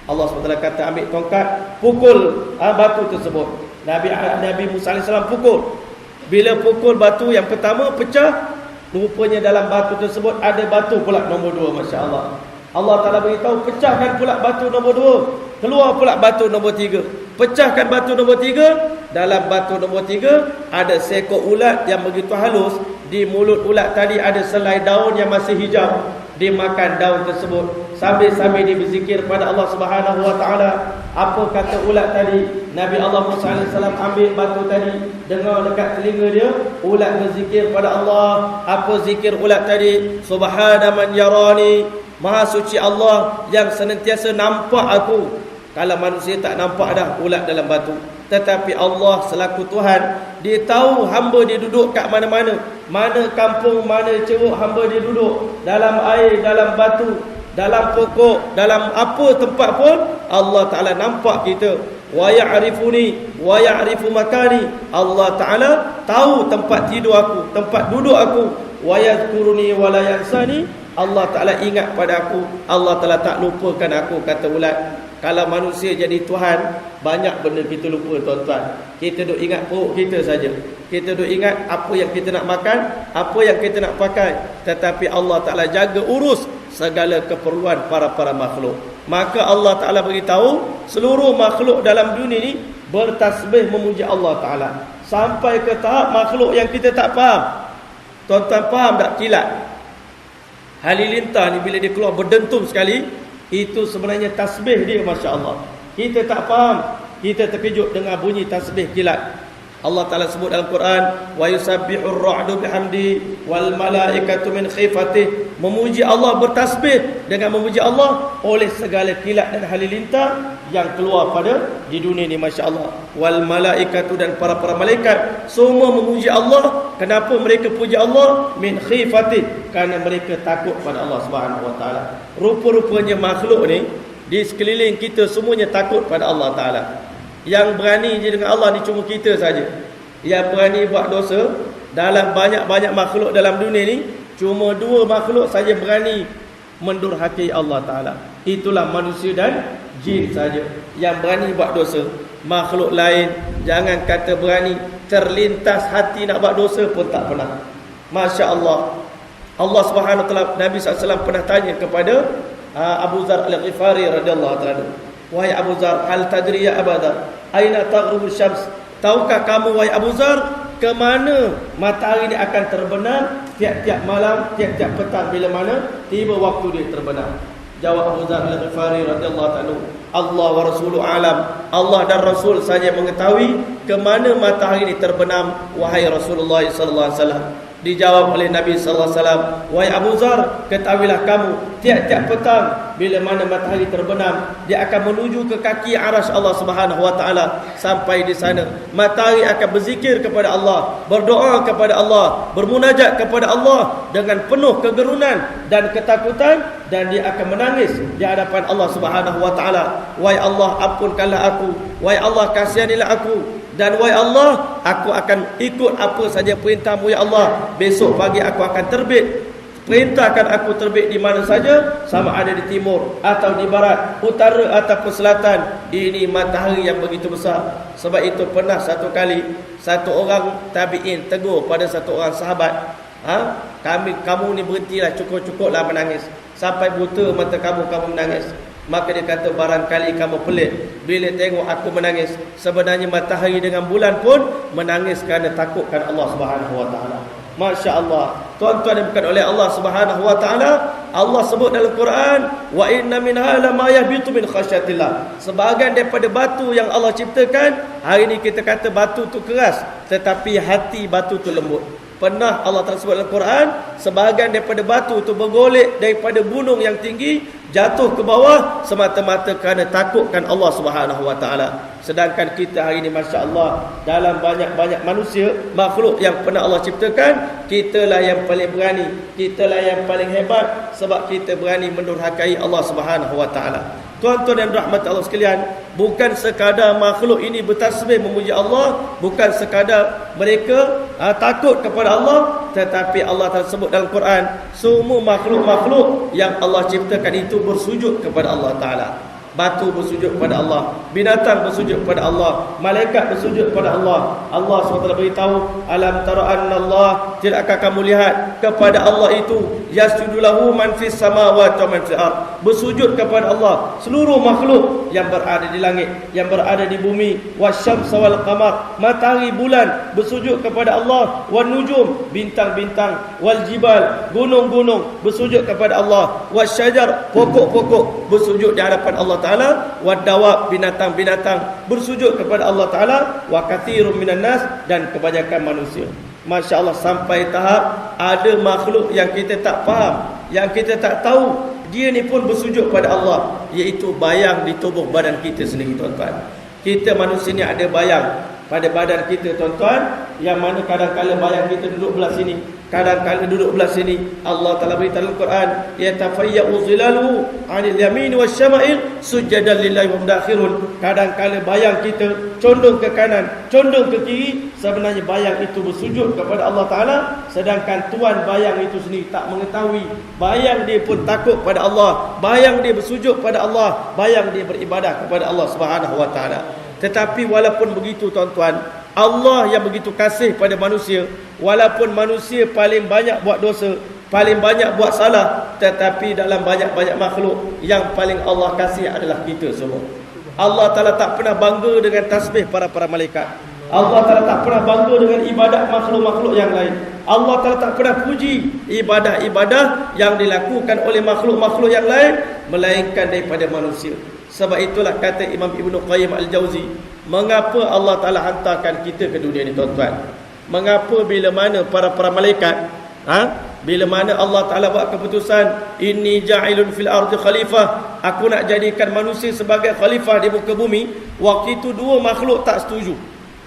Allah SWT kata, "Ambil tongkat, pukul batu tersebut." Nabi Musa AS pukul. Bila pukul batu yang pertama pecah, rupanya dalam batu tersebut ada batu pula nombor 2. Masya Allah. Allah Ta'ala beritahu, "Pecahkan pula batu nombor 2. Keluar pula batu nombor 3. Pecahkan batu nombor 3. Dalam batu nombor 3 ada seekor ulat yang begitu halus. Di mulut ulat tadi ada selai daun yang masih hijau. Dia makan daun tersebut sambil-sambil dia berzikir pada Allah Subhanahu wa taala. Apa kata ulat tadi? Nabi Allah Musa AS ambil batu tadi, dengar dekat telinga dia, ulat berzikir pada Allah. Apa zikir ulat tadi? "Subhana man yarani", Maha suci Allah yang senantiasa nampak aku. Kalau manusia tak nampak dah ulat dalam batu, tetapi Allah selaku Tuhan, dia tahu hamba dia duduk kat mana-mana, mana kampung, mana ceruk hamba dia duduk, dalam air, dalam batu, dalam pokok, dalam apa tempat pun Allah Ta'ala nampak kita. Wa ya'rifuni wa ya'rifu makani, Allah Ta'ala tahu tempat tidur aku, tempat duduk aku. Wa yadhkuruni wa la yansani, Allah Ta'ala ingat pada aku, Allah Ta'ala tak lupakan aku, kata ulat. Kalau manusia jadi Tuhan, banyak benda kita lupa tuan-tuan. Kita duk ingat perut kita saja. Kita duk ingat apa yang kita nak makan, apa yang kita nak pakai. Tetapi Allah Ta'ala jaga urus segala keperluan para makhluk. Maka Allah Ta'ala beritahu seluruh makhluk dalam dunia ni bertasbih memuji Allah Ta'ala. Sampai ke tahap makhluk yang kita tak faham. Tuan-tuan faham tak kilat? Halilintar ni bila dia keluar berdentum sekali, itu sebenarnya tasbih dia, Masya Allah. Kita tak faham, kita terkejut dengan bunyi tasbih kilat. Allah Ta'ala sebut dalam Quran, wa yusabbihur ra'du bihamdi wal malaikatu min khifati. Memuji Allah, bertasbih dengan memuji Allah oleh segala kilat dan halilintar yang keluar pada di dunia ni, Masya Allah. Wal malaikatu, dan para malaikat semua memuji Allah. Kenapa mereka puji Allah? Min khifati, kerana mereka takut pada Allah Subhanahu Wa Ta'ala. Rupa-rupanya makhluk ni di sekeliling kita semuanya takut pada Allah Ta'ala. Yang berani je dengan Allah ni cuma kita saja. Yang berani buat dosa dalam banyak-banyak makhluk dalam dunia ni, cuma 2 makhluk saja berani mendurhakai Allah Ta'ala. Itulah manusia dan jin saja yang berani buat dosa. Makhluk lain jangan kata berani, terlintas hati nak buat dosa pun tak pernah. Masya Allah. Allah Subhanahu Wa Ta'ala, Nabi SAW pernah tanya kepada Abu Zar Al-Ghifari radhiyallahu ta'ala, wahai Abu Zar, hal tadri ya Abu Zar, aina taghrubu syams? Tahukah kamu wahai Abu Zar, ke mana matahari ini akan terbenam tiap-tiap malam, tiap-tiap petang, bila mana tiba waktu dia terbenam? Jawab Abu Zar Al-Ghifari radhiyallahu ta'ala, Allah wa rasuluhu alam. Allah dan Rasul saja mengetahui ke mana matahari ini terbenam, wahai Rasulullah sallallahu alaihi wasallam. Dijawab oleh Nabi sallallahu alaihi wasallam, wahai Abu Zar, ketahuilah kamu, tiap-tiap petang bila mana matahari terbenam, dia akan menuju ke kaki arasy Allah Subhanahu Wa Ta'ala. Sampai di sana matahari akan berzikir kepada Allah, berdoa kepada Allah, bermunajat kepada Allah dengan penuh kegerunan dan ketakutan, dan dia akan menangis di hadapan Allah Subhanahu Wa Ta'ala. Wahai Allah, ampunkanlah aku, wahai Allah, kasihanilah aku, dan wahai Allah, aku akan ikut apa saja perintahmu ya Allah. Besok pagi aku akan terbit. Perintahkan aku terbit di mana saja, sama ada di timur atau di barat, utara ataupun selatan. Ini matahari yang begitu besar. Sebab itu pernah satu kali satu orang tabi'in tegur pada satu orang sahabat, kamu ni berhentilah, cukup-cukuplah menangis. Sampai buta mata kamu menangis. Maka dia kata, barangkali kamu pelik bila tengok aku menangis. Sebenarnya matahari dengan bulan pun menangis kerana takutkan Allah Subhanahu Wa Ta'ala. Masya Allah. Tuan-tuan yang bukan oleh Allah Subhanahu Wa Ta'ala, Allah sebut dalam Quran, wa inna minha lama yahbitu min khasyatillah. Sebahagian daripada batu yang Allah ciptakan, hari ini kita kata batu tu keras, tetapi hati batu tu lembut. Pernah Allah Ta'ala sebut dalam Quran, sebahagian daripada batu tu bergolek daripada gunung yang tinggi, jatuh ke bawah semata-mata kerana takutkan Allah Subhanahu Wa Ta'ala. Sedangkan kita hari ini, Masya Allah, dalam banyak-banyak manusia, makhluk yang pernah Allah ciptakan, kitalah yang paling berani, kitalah yang paling hebat, sebab kita berani mendurhakai Allah Subhanahu Wa Ta'ala. Tuan-tuan dan rahmat Allah sekalian, bukan sekadar makhluk ini bertasbih memuji Allah, bukan sekadar mereka takut kepada Allah, tetapi Allah Ta'ala sebut dalam Quran, semua makhluk-makhluk yang Allah ciptakan itu bersujud kepada Allah Ta'ala. Batu bersujud kepada Allah, binatang bersujud kepada Allah, malaikat bersujud kepada Allah. Allah SWT beritahu, alam tara anna Allah, tidakkah kamu lihat kepada Allah itu, yasjudu lahu man fis samawati wa man fil ard, bersujud kepada Allah seluruh makhluk yang berada di langit, yang berada di bumi, wasyamsa wal qamar, matahari, bulan bersujud kepada Allah, wan nujum, bintang-bintang, wal jibal, gunung-gunung bersujud kepada Allah, wasyajar, pokok-pokok bersujud di hadapan Allah Ta'ala, wadawab, binatang-binatang bersujud kepada Allah Ta'ala, wa katsirun minan nas, dan kebanyakan manusia. Masya Allah, sampai tahap ada makhluk yang kita tak faham, yang kita tak tahu, dia ni pun bersujud pada Allah, iaitu bayang di tubuh badan kita sendiri, tuan-tuan. Kita manusia ni ada bayang pada badan kita, tuan-tuan, yang mana kadang-kadang bayang kita duduk belah sini, kadang-kadang duduk belah sini. Allah Ta'ala beritahu dalam Quran, yatafayya'u zilaluhu 'anil yamin wasyama'il sujadan lillahi wa mudakhirun. Kadang-kadang bayang kita condong ke kanan, condong ke kiri, sebenarnya bayang itu bersujud kepada Allah Ta'ala, sedangkan tuan bayang itu sendiri tak mengetahui. Bayang dia pun takut pada Allah, bayang dia bersujud pada Allah, bayang dia beribadah kepada Allah Subhanahu Wa Ta'ala. Tetapi walaupun begitu, tuan-tuan, Allah yang begitu kasih pada manusia, walaupun manusia paling banyak buat dosa, paling banyak buat salah, tetapi dalam banyak-banyak makhluk yang paling Allah kasih adalah kita semua. Allah Ta'ala tak pernah bangga dengan tasbih para malaikat. Allah Ta'ala tak pernah bangga dengan ibadat makhluk-makhluk yang lain. Allah Ta'ala tak pernah puji ibadah-ibadah yang dilakukan oleh makhluk-makhluk yang lain, melainkan daripada manusia. Sebab itulah kata Imam Ibn Qayyim Al-Jauzi, mengapa Allah Ta'ala hantarkan kita ke dunia ni tuan-tuan? Mengapa bila mana para malaikat, bila mana Allah Ta'ala buat keputusan, inni ja'ilun fil ardi khalifah, aku nak jadikan manusia sebagai khalifah di muka bumi, waktu itu dua makhluk tak setuju.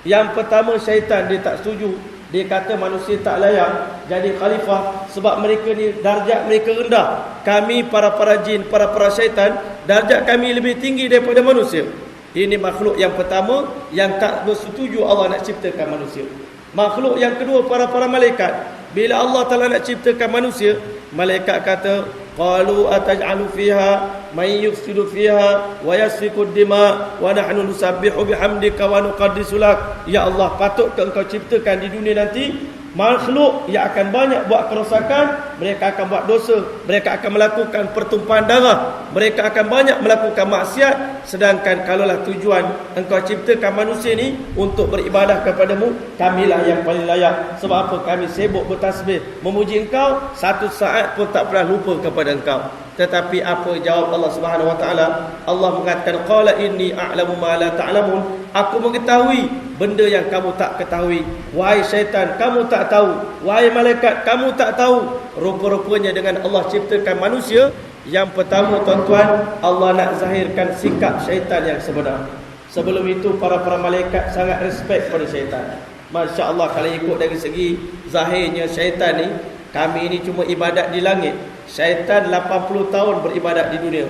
Yang pertama, syaitan, dia tak setuju. Dia kata manusia tak layak jadi khalifah sebab mereka ni darjat mereka rendah. Kami para jin, para syaitan, darjat kami lebih tinggi daripada manusia. Ini makhluk yang pertama yang tak bersetuju Allah nak ciptakan manusia. Makhluk yang kedua, para malaikat. Bila Allah Ta'ala nak ciptakan manusia, malaikat kata, qalu ataj'alu fiha may yufsidu fiha wa yasfiku ad-dima wa nahnu nusabbihu bihamdika wa nuqaddisu lak. Ya Allah, patut engkau ciptakan di dunia nanti makhluk yang akan banyak buat kerosakan, mereka akan buat dosa, mereka akan melakukan pertumpahan darah, mereka akan banyak melakukan maksiat. Sedangkan kalaulah tujuan engkau ciptakan manusia ni untuk beribadah kepadamu, kamilah yang paling layak. Sebab apa? Kami sibuk bertasbih memuji engkau, satu saat pun tak pernah lupa kepada engkau. Tetapi apa jawab Allah Subhanahu Wa Taala? Allah mengatakan, qala inni a'lamu ma la ta'lamun, aku mengetahui benda yang kamu tak ketahui. Wahai syaitan, kamu tak tahu. Wahai malaikat, kamu tak tahu. Rupa-rupanya dengan Allah ciptakan manusia, yang pertama tuan-tuan, Allah nak zahirkan sikap syaitan yang sebenar. Sebelum itu para malaikat sangat respect pada syaitan. Masya Allah, kalau ikut dari segi zahirnya syaitan ni, kami ini cuma ibadat di langit. Syaitan 80 tahun beribadat di dunia,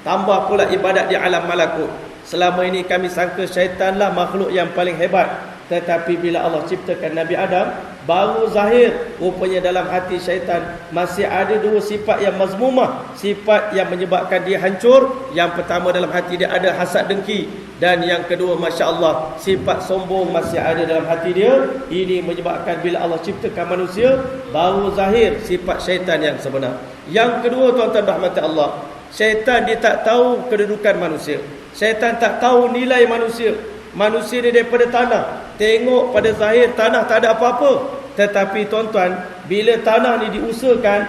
tambah pula ibadat di alam malakut. Selama ini kami sangka syaitanlah makhluk yang paling hebat. Tetapi bila Allah ciptakan Nabi Adam, baru zahir rupanya dalam hati syaitan masih ada dua sifat yang mazmumah, sifat yang menyebabkan dia hancur. Yang pertama, dalam hati dia ada hasad dengki, dan yang kedua, Masya Allah, sifat sombong masih ada dalam hati dia. Ini menyebabkan bila Allah ciptakan manusia, baru zahir sifat syaitan yang sebenar. Yang kedua tuan-tuan rahmati Allah, syaitan dia tak tahu kedudukan manusia. Syaitan tak tahu nilai manusia. Manusia ni daripada tanah, tengok pada zahir tanah tak ada apa-apa. Tetapi tuan-tuan, bila tanah ni diusahakan,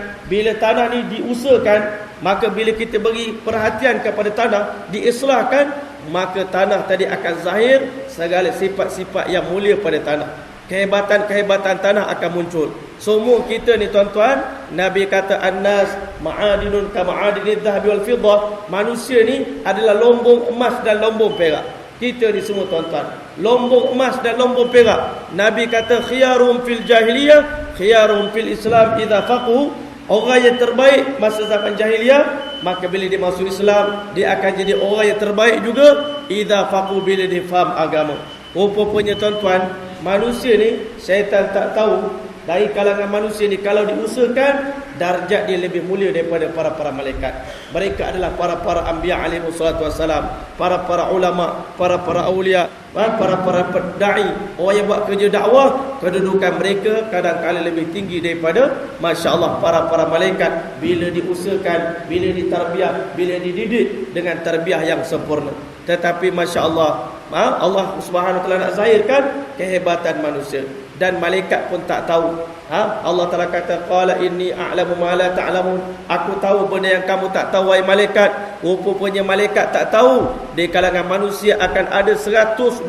maka bila kita beri perhatian kepada tanah, diislahkan, maka tanah tadi akan zahir segala sifat-sifat yang mulia pada tanah. Kehebatan-kehebatan tanah akan muncul. Semua kita ni tuan-tuan, Nabi kata annas ma'adinun ka ma'adinid dhahabi wal fiddah. Manusia ni adalah lombong emas dan lombong perak. Kita ni semua tuan-tuan, lombong emas dan lombong perak. Nabi kata khiyarum fil jahiliyah, khiyarum fil Islam idza faqahu. Orang yang terbaik masa zaman jahiliyah, maka bila dia masuk Islam, dia akan jadi orang yang terbaik juga idza faqahu, bila dia faham agama. Rupanya tuan-tuan, manusia ni syaitan tak tahu. Dari kalangan manusia ni, kalau diusahakan, darjat dia lebih mulia daripada para malaikat. Mereka adalah para anbiya alaihi wassalatu wassalam, para ulama, para awliya, para dai, orang yang buat kerja dakwah. Kedudukan mereka kadang-kadang lebih tinggi daripada, Masya Allah, para malaikat. Bila diusahakan, bila ditarbiyah, bila dididik dengan tarbiyah yang sempurna. Tetapi Masya Allah, Allah Subhanahu Wa Taala nak zahirkan kehebatan manusia, dan malaikat pun tak tahu. Allah Ta'ala kata, qala inni a'lamu ma la ta'lamun, aku tahu benda yang kamu tak tahu wahai malaikat. Rupanya malaikat tak tahu di kalangan manusia akan ada 124,000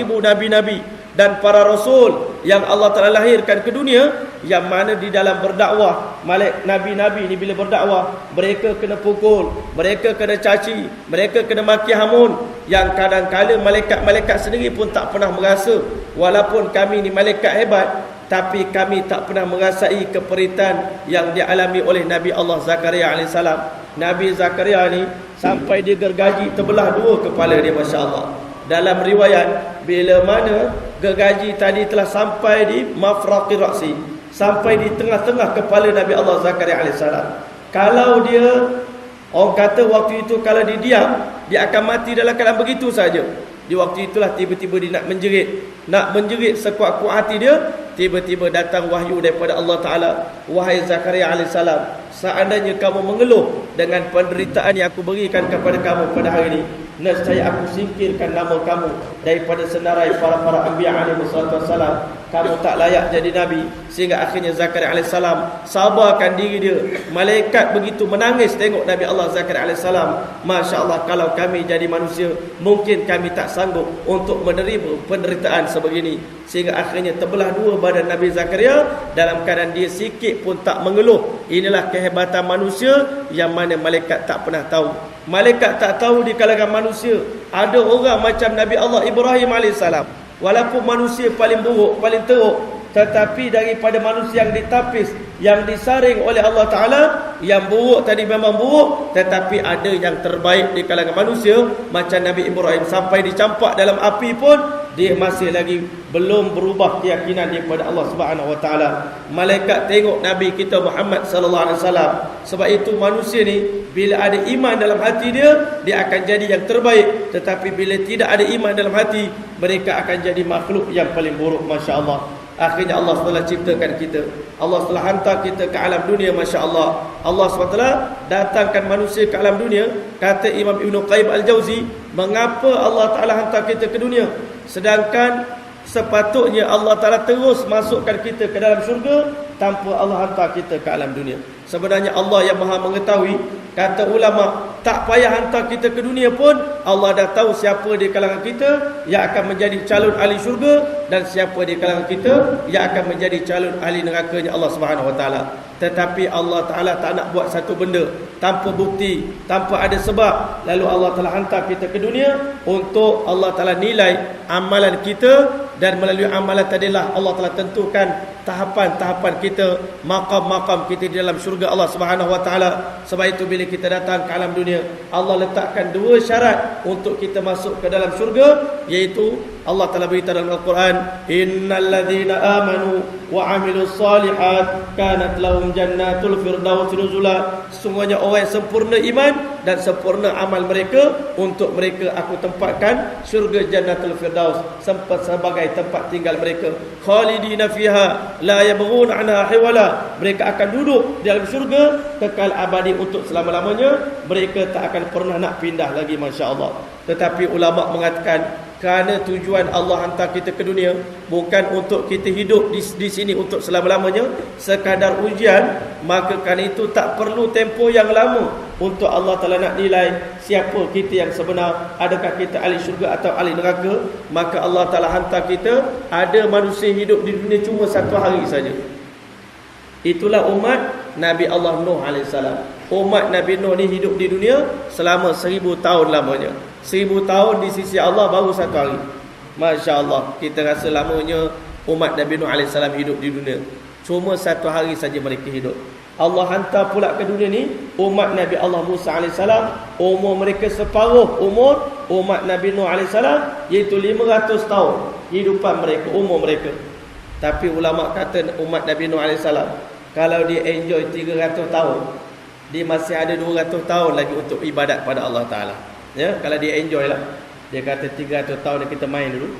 nabi-nabi dan para rasul yang Allah Ta'ala lahirkan ke dunia, yang mana di dalam berdakwah, nabi-nabi ni bila berdakwah, mereka kena pukul, mereka kena caci, mereka kena maki hamun, yang kadang-kadang malaikat sendiri pun tak pernah merasa. Walaupun kami ni malaikat hebat, tapi kami tak pernah merasai keperitan yang dialami oleh Nabi Allah Zakaria AS. Nabi Zakaria ni sampai dia gergaji terbelah dua kepala dia, Masya Allah. Dalam riwayat, bila mana gergaji tadi telah sampai di mafraqi ra'si, sampai di tengah-tengah kepala Nabi Allah Zakaria AS. Kalau dia, orang kata waktu itu kalau dia diam, dia akan mati dalam keadaan begitu saja. Di waktu itulah tiba-tiba dia nak menjerit sekuat-kuat hati dia. Tiba-tiba datang wahyu daripada Allah Ta'ala. Wahai Zakaria AS, seandainya kamu mengeluh dengan penderitaan yang aku berikan kepada kamu pada hari ini, nescaya aku singkirkan nama kamu daripada senarai para anbiya alaihi wassalam. Kamu tak layak jadi nabi. Sehingga akhirnya Zakaria AS sabarkan diri dia. Malaikat begitu menangis tengok Nabi Allah Zakaria AS. Masya Allah, kalau kami jadi manusia, mungkin kami tak sanggup untuk menerima penderitaan sebegini. Sehingga akhirnya terbelah dua badan Nabi Zakaria dalam keadaan dia sikit pun tak mengeluh. Inilah kehebatan manusia yang mana malaikat tak pernah tahu. Malaikat tak tahu di kalangan manusia ada orang macam Nabi Allah Ibrahim AS. Walaupun manusia paling buruk, paling teruk, tetapi daripada manusia yang ditapis, yang disaring oleh Allah Ta'ala, yang buruk tadi memang buruk, tetapi ada yang terbaik di kalangan manusia macam Nabi Ibrahim. Sampai dicampak dalam api pun dia masih lagi belum berubah keyakinan daripada Allah Subhanahu Wa Ta'ala. Malaikat tengok Nabi kita Muhammad sallallahu alaihi wasallam. Sebab itu manusia ni bila ada iman dalam hati dia akan jadi yang terbaik. Tetapi bila tidak ada iman dalam hati, mereka akan jadi makhluk yang paling buruk. Masya Allah. Akhirnya Allah SWT ciptakan kita. Allah SWT hantar kita ke alam dunia. Masya Allah. Allah SWT datangkan manusia ke alam dunia. Kata Imam Ibn Qayyim Al-Jawzi, mengapa Allah Ta'ala hantar kita ke dunia, sedangkan sepatutnya Allah Ta'ala terus masukkan kita ke dalam syurga tanpa Allah hantar kita ke alam dunia. Sebenarnya Allah yang maha mengetahui. Kata ulama, tak payah hantar kita ke dunia pun Allah dah tahu siapa di kalangan kita yang akan menjadi calon ahli syurga dan siapa di kalangan kita yang akan menjadi calon ahli nerakanya Allah Subhanahu Wa Ta'ala. Tetapi Allah Ta'ala tak nak buat satu benda tanpa bukti, tanpa ada sebab. Lalu Allah Ta'ala hantar kita ke dunia untuk Allah Ta'ala nilai amalan kita, dan melalui amalan tadilah Allah Ta'ala tentukan tahapan-tahapan kita, maqam-maqam kita di dalam syurga Allah Subhanahu Wa Ta'ala. Sebab itu bila kita datang ke alam dunia, Allah letakkan dua syarat untuk kita masuk ke dalam syurga, iaitu Allah Ta'ala beritahu dalam Al-Quran, innal ladzina amanu wa amilus salihat kanat lahum jannatul firdaus nuzula. Sesungguhnya orang yang sempurna iman dan sempurna amal mereka, untuk mereka aku tempatkan syurga jannatul firdaus sebagai tempat tinggal mereka. Khalidina fiha la yabghun anha hiwala. Mereka akan duduk di dalam syurga kekal abadi untuk selama-lamanya. Mereka tak akan pernah nak pindah lagi. Masya Allah. Tetapi ulama mengatakan, kerana tujuan Allah hantar kita ke dunia bukan untuk kita hidup di sini untuk selama-lamanya, sekadar ujian, maka kerana itu tak perlu tempoh yang lama untuk Allah Ta'ala nak nilai siapa kita yang sebenar, adakah kita ahli syurga atau ahli neraka. Maka Allah Ta'ala hantar kita, ada manusia hidup di dunia cuma satu hari saja. Itulah umat Nabi Allah Nuh AS. Umat Nabi Nuh ni hidup di dunia selama 1000 tahun lamanya. 1000 tahun di sisi Allah baru satu hari. Masya Allah. Kita rasa lamanya umat Nabi Nuh AS hidup di dunia. Cuma satu hari saja mereka hidup. Allah hantar pula ke dunia ni umat Nabi Allah Musa AS. Umur mereka separuh umur umat Nabi Nuh AS, iaitu 500 tahun kehidupan mereka, umur mereka. Tapi ulama kata umat Nabi Nuh AS, kalau dia enjoy 300 tahun, dia masih ada 200 tahun lagi untuk ibadat pada Allah Ta'ala. Ya, kalau dia enjoy lah. Dia kata 300 tahun kita main dulu,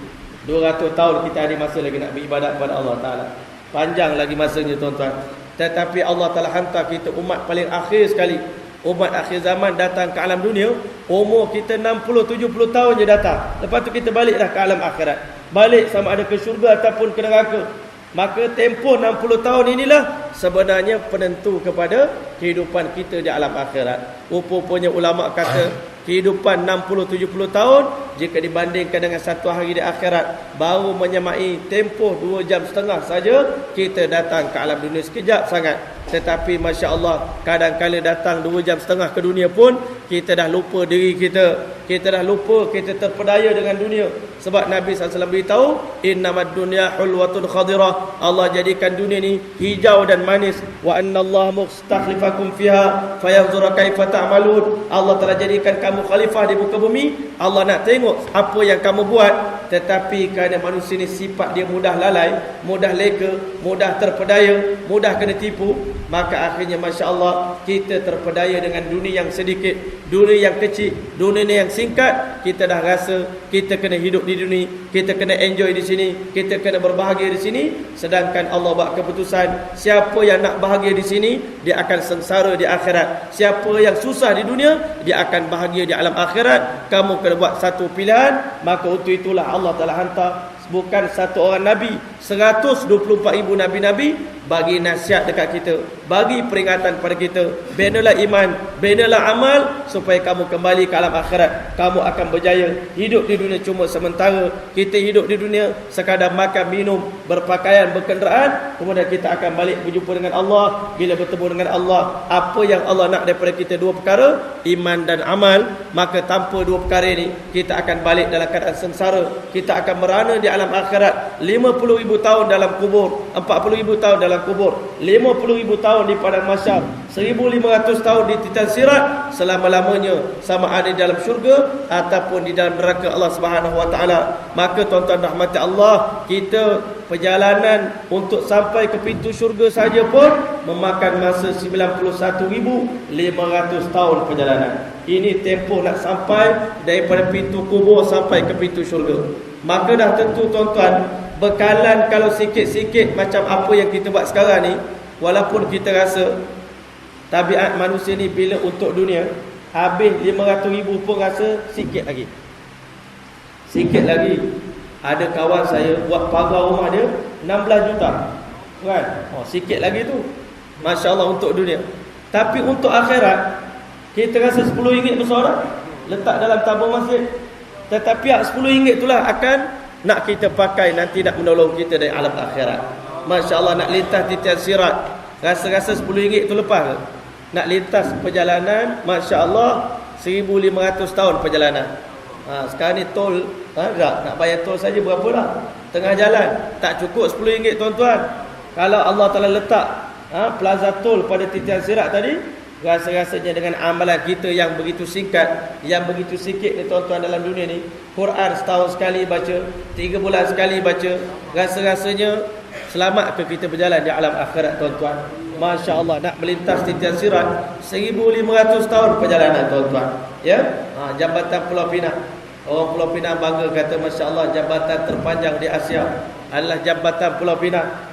200 tahun kita ada masa lagi nak beribadat pada Allah Ta'ala. Panjang lagi masanya tuan-tuan. Tetapi Allah Ta'ala hantar kita umat paling akhir sekali, umat akhir zaman datang ke alam dunia. Umur kita 60-70 tahun je datang. Lepas tu kita balik dah ke alam akhirat. Balik sama ada ke syurga ataupun ke neraka. Maka tempoh 60 tahun inilah sebenarnya penentu kepada kehidupan kita di alam akhirat. Rupanya ulama kata kehidupan 60-70 tahun jika dibandingkan dengan satu hari di akhirat, baru menyamai tempoh 2 jam setengah saja kita datang ke alam dunia. Sekejap sangat. Tetapi Masya Allah, kadang-kadang datang 2 jam setengah ke dunia pun kita dah lupa diri kita. Kita dah lupa, kita terpedaya dengan dunia. Sebab Nabi SAW beritahu, innamad dunya hulwatun khadirah. Allah jadikan dunia ni hijau dan manis. Wa annallaha mustakhlifakum fiha fayanzura kaifa ta'malun. Allah telah jadikan kamu khalifah di muka bumi. Allah nak tengok apa yang kamu buat. tetapi kerana manusia ni sifat dia mudah lalai, mudah leka, mudah terpedaya, mudah kena tipu, maka akhirnya masya-Allah kita terpedaya dengan dunia yang sedikit, dunia yang kecil, dunia yang singkat. Kita dah rasa kita kena hidup di dunia, kita kena enjoy di sini, kita kena berbahagia di sini. Sedangkan Allah buat keputusan, siapa yang nak bahagia di sini, dia akan sengsara di akhirat. Siapa yang susah di dunia, dia akan bahagia di alam akhirat. Kamu kena buat satu pilihan. Maka untuk itulah Allah telah hantar bukan satu orang Nabi, 124,000 Nabi-Nabi bagi nasihat dekat kita, bagi peringatan pada kita. Benalah iman, benalah amal, supaya kamu kembali ke alam akhirat. Kamu akan berjaya. Hidup di dunia cuma sementara. Kita hidup di dunia sekadar makan, minum, berpakaian, berkenderaan. Kemudian kita akan balik berjumpa dengan Allah. Bila bertemu dengan Allah, apa yang Allah nak daripada kita? Dua perkara, iman dan amal. Maka tanpa dua perkara ini, kita akan balik dalam keadaan sengsara. Kita akan merana di alam akhirat. 50,000 tahun dalam kubur, 40,000 tahun dalam kubur, 50,000 tahun di padang mahsyar, 1,500 tahun di titan sirat, selama-lamanya sama ada di dalam syurga ataupun di dalam neraka Allah Subhanahu wa taala. Maka tuan-tuan rahmati Allah, kita perjalanan untuk sampai ke pintu syurga saja pun memakan masa 91,500 tahun perjalanan. Ini tempoh nak sampai daripada pintu kubur sampai ke pintu syurga. Maka dah tentu tuan-tuan, bekalan kalau sikit-sikit macam apa yang kita buat sekarang ni, walaupun kita rasa tabiat manusia ni bila untuk dunia habis 500,000 pun rasa sikit lagi. Sikit lagi. Ada kawan saya buat pagar rumah dia 16 juta. Kan? Sikit lagi tu. Masya-Allah untuk dunia. Tapi untuk akhirat, kita rasa RM10 besar dah. Letak dalam tabung masjid. Tetapi RM10 itulah akan nak kita pakai nanti nak menolong kita dari alam akhirat. Masya-Allah, nak lintas titian sirat, rasa-rasa RM10 itu lepas ke? Nak lintas perjalanan, masya-Allah 1,500 tahun perjalanan. Sekarang ni tol, nak bayar tol saja berapa lah? Tengah jalan tak cukup RM10 tuan-tuan. Kalau Allah Taala letak plaza tol pada titian sirat tadi, rasa-rasanya dengan amalan kita yang begitu singkat, yang begitu sikit ni tuan-tuan dalam dunia ni, Quran setahun sekali baca, 3 bulan sekali baca, rasa-rasanya selamat ke kita berjalan di alam akhirat tuan-tuan. Masya Allah, nak melintas titian sirat 1,500 tahun perjalanan tuan-tuan. Ya, jambatan Pulau Pinang. Orang Pulau Pinang bangga kata, Masya Allah, jambatan terpanjang di Asia adalah jambatan Pulau Pinang.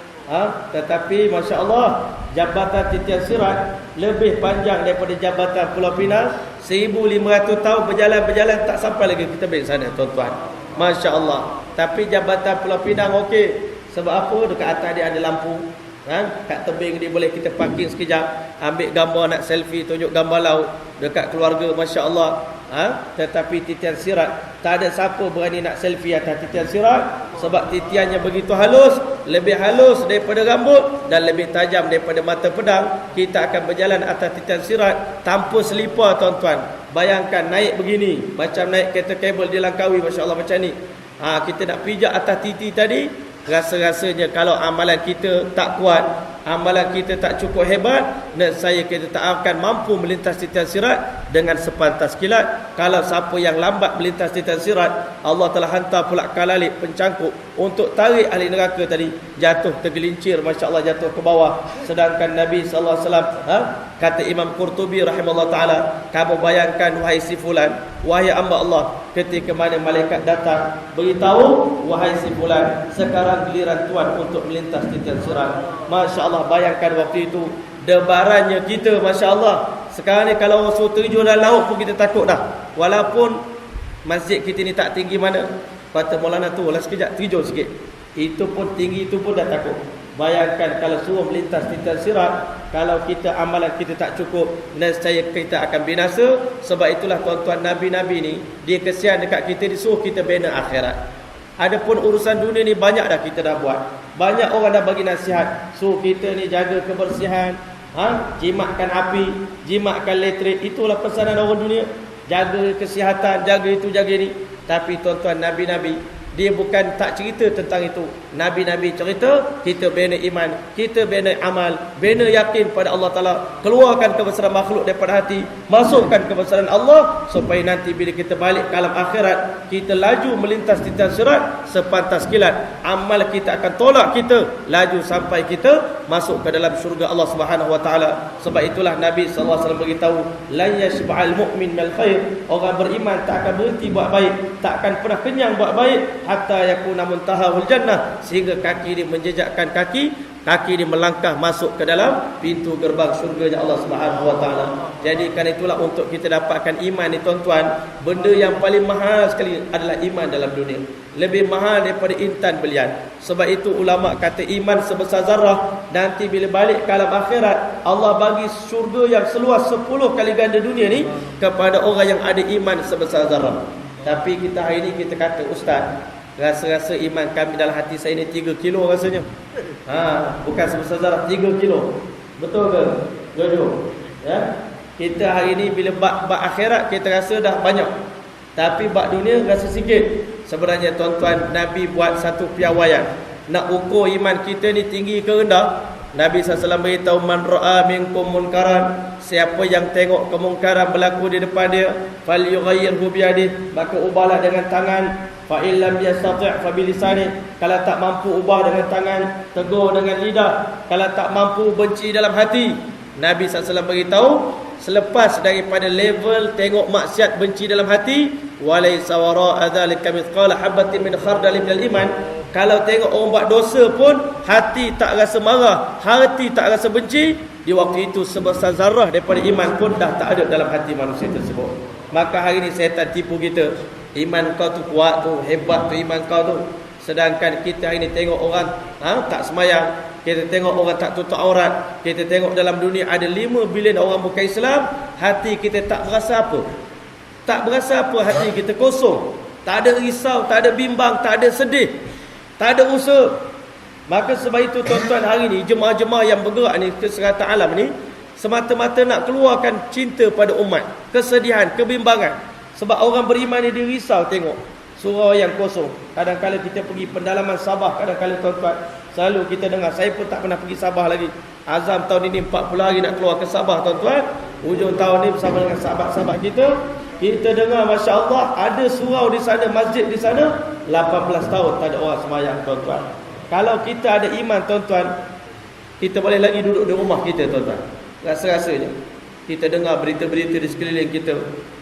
Tetapi Masya Allah, jambatan titian sirat lebih panjang daripada jambatan Pulau Pinang. 1,500 tahun berjalan-berjalan tak sampai lagi kita balik sana tuan-tuan. Masya Allah. Tapi jambatan Pulau Pinang okey. Sebab apa? Dekat atas dia ada lampu. Kat tebing dia boleh kita parking sekejap, ambil gambar, nak selfie, tunjuk gambar laut dekat keluarga. Masya Allah. Tetapi titian sirat, tak ada siapa berani nak selfie atas titian sirat. Sebab titiannya begitu halus, lebih halus daripada rambut dan lebih tajam daripada mata pedang. Kita akan berjalan atas titian sirat tanpa selipar tuan-tuan. Bayangkan naik begini, macam naik kereta kabel di Langkawi. Masya Allah macam ni. Kita nak pijak atas titi tadi. Rasa-rasanya kalau amalan kita tak kuat, amalan kita tak cukup hebat, nescaya kita tak akan mampu melintas titian sirat dengan sepantas kilat. Kalau siapa yang lambat melintas titian sirat, Allah telah hantar pula kalalik pencangkuk untuk tarik ahli neraka tadi, jatuh tergelincir, Masya Allah, jatuh ke bawah. Sedangkan Nabi SAW, kata Imam Qurtubi rahimahullah ta'ala, kamu bayangkan wahai si fulan, wahai hamba Allah, ketika mana malaikat datang beritahu, wahai si fulan, sekarang giliran Tuhan untuk melintas titian sirat. Masya Allah, bayangkan waktu itu debarannya kita. Masya Allah, sekarang ni kalau orang suruh terjun dalam laut pun kita takut dah. Walaupun masjid kita ni tak tinggi mana, kata Maulana tu, lah sekejap terjun sikit, itu pun tinggi, itu pun dah takut. Bayangkan kalau suruh melintas titian sirat, kalau kita amalan kita tak cukup, nescaya kita akan binasa. Sebab itulah tuan-tuan, Nabi-Nabi ni dia kesian dekat kita, disuruh kita bina akhirat. Adapun urusan dunia ni banyak dah kita dah buat. Banyak orang dah bagi nasihat, suruh kita ni jaga kebersihan, jimatkan api, jimatkan elektrik. Itulah pesanan orang dunia. Jaga kesihatan, jaga itu, jaga ini. Tapi tuan-tuan, Nabi-Nabi Dia bukan tak cerita tentang itu. Nabi-Nabi cerita, kita bina iman, kita bina amal, bina yakin pada Allah Ta'ala, keluarkan kebesaran makhluk daripada hati, masukkan kebesaran Allah, supaya nanti bila kita balik ke alam akhirat, kita laju melintas titan sirat sepantas kilat. Amal kita akan tolak kita, laju sampai kita masuk ke dalam syurga Allah Subhanahu Wa Ta'ala. Sebab itulah Nabi SAW beritahu, lan yashba'al mu'min mal khair, orang beriman tak akan berhenti buat baik, tak akan pernah kenyang buat baik, hatta yakuna muntahahul jannah, sehingga kaki dia menjejakkan kaki dia melangkah masuk ke dalam pintu gerbang syurga Allah Subhanahu Wa Ta'ala. Jadi kerana itulah untuk kita dapatkan iman ni tuan-tuan, benda yang paling mahal sekali adalah iman dalam dunia, lebih mahal daripada intan belian. Sebab itu ulama kata iman sebesar zarah, nanti bila balik ke alam akhirat, Allah bagi syurga yang seluas 10 kali ganda dunia ni kepada orang yang ada iman sebesar zarah. Tapi kita hari ni kita kata, ustaz, rasa-rasa iman kami dalam hati saya ni 3 kilo rasanya. Bukan sebesar zarah, 3 kilo. Betul ke? Jojo. Ya? Kita hari ni bila bab akhirat kita rasa dah banyak, tapi bab dunia rasa sikit. Sebenarnya tuan-tuan, Nabi buat satu piawaian nak ukur iman kita ni tinggi ke rendah. Nabi SAW beritahu, man ra'a minkum munkaran, siapa yang tengok kemungkaran berlaku di depan dia, falyughayyirhu biyadihi, maka ubahlah dengan tangan. Fa illam yastati' fa bilisani, kalau tak mampu ubah dengan tangan, tegur dengan lidah. Kalau tak mampu, benci dalam hati. Nabi SAW beritahu, selepas daripada level tengok maksiat, benci dalam hati, walaysa wara'a dzalika mithqala habatin min khardalin minal iman, kalau tengok orang buat dosa pun hati tak rasa marah, hati tak rasa benci, di waktu itu sebesar zarah daripada iman pun dah tak ada dalam hati manusia tersebut. Maka hari ni syaitan tipu kita, iman kau tu kuat tu, hebat tu iman kau tu. Sedangkan kita hari ni tengok orang tak semayang, kita tengok orang tak tutup aurat, kita tengok dalam dunia ada 5 bilion orang bukan Islam, hati kita tak berasa apa. Tak berasa apa, hati kita kosong. Tak ada risau, tak ada bimbang, tak ada sedih, tak ada usaha. Maka sebab itu tuan-tuan, hari ni jemaah-jemaah yang bergerak ni ke serata alam ni semata-mata nak keluarkan cinta pada umat, kesedihan, kebimbangan. Sebab orang beriman ni dia risau tengok surau yang kosong. Kadang-kadang kita pergi pendalaman Sabah, kadang-kadang tuan-tuan, selalu kita dengar, saya pun tak pernah pergi Sabah lagi. Azam tahun ini 40 hari nak keluar ke Sabah tuan-tuan. Hujung tahun ni bersama dengan sahabat-sahabat kita dengar, Masya Allah, ada surau di sana, masjid di sana, 18 tahun tak ada orang sembahyang tuan-tuan. Kalau kita ada iman tuan-tuan, kita boleh lagi duduk di rumah kita tuan-tuan. Rasa-rasanya kita dengar berita-berita di sekeliling kita,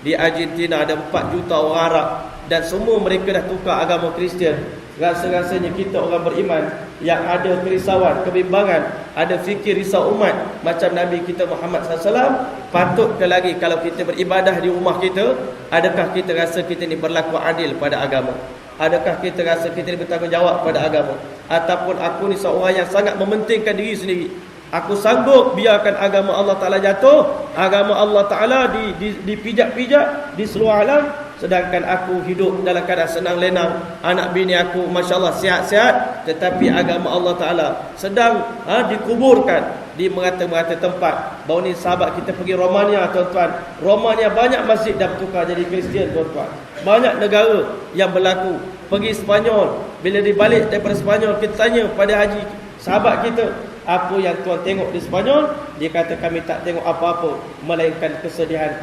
di Argentina ada 4 juta orang Arab dan semua mereka dah tukar agama Kristian. Rasa-rasanya kita orang beriman yang ada kerisauan, kebimbangan, ada fikir risau umat macam Nabi kita Muhammad SAW, patutkah lagi kalau kita beribadah di rumah kita, adakah kita rasa kita ni berlaku adil pada agama? Adakah kita rasa kita ni bertanggungjawab pada agama? Ataupun aku ni seorang yang sangat mementingkan diri sendiri, aku sanggup biarkan agama Allah Ta'ala jatuh, agama Allah Ta'ala dipijak-pijak di seluruh alam, sedangkan aku hidup dalam keadaan senang lenang, anak bini aku Masya Allah sihat-sihat, tetapi agama Allah Ta'ala sedang dikuburkan di merata-merata tempat. Baru ni sahabat kita pergi Romania tuan-tuan. Romania banyak masjid dah bertukar jadi Kristian tuan-tuan. Banyak negara yang berlaku. Pergi Sepanyol, bila dibalik daripada Sepanyol, kita tanya pada haji sahabat kita, apa yang tuan tengok di Sepanyol? Dia kata, kami tak tengok apa-apa melainkan kesedihan.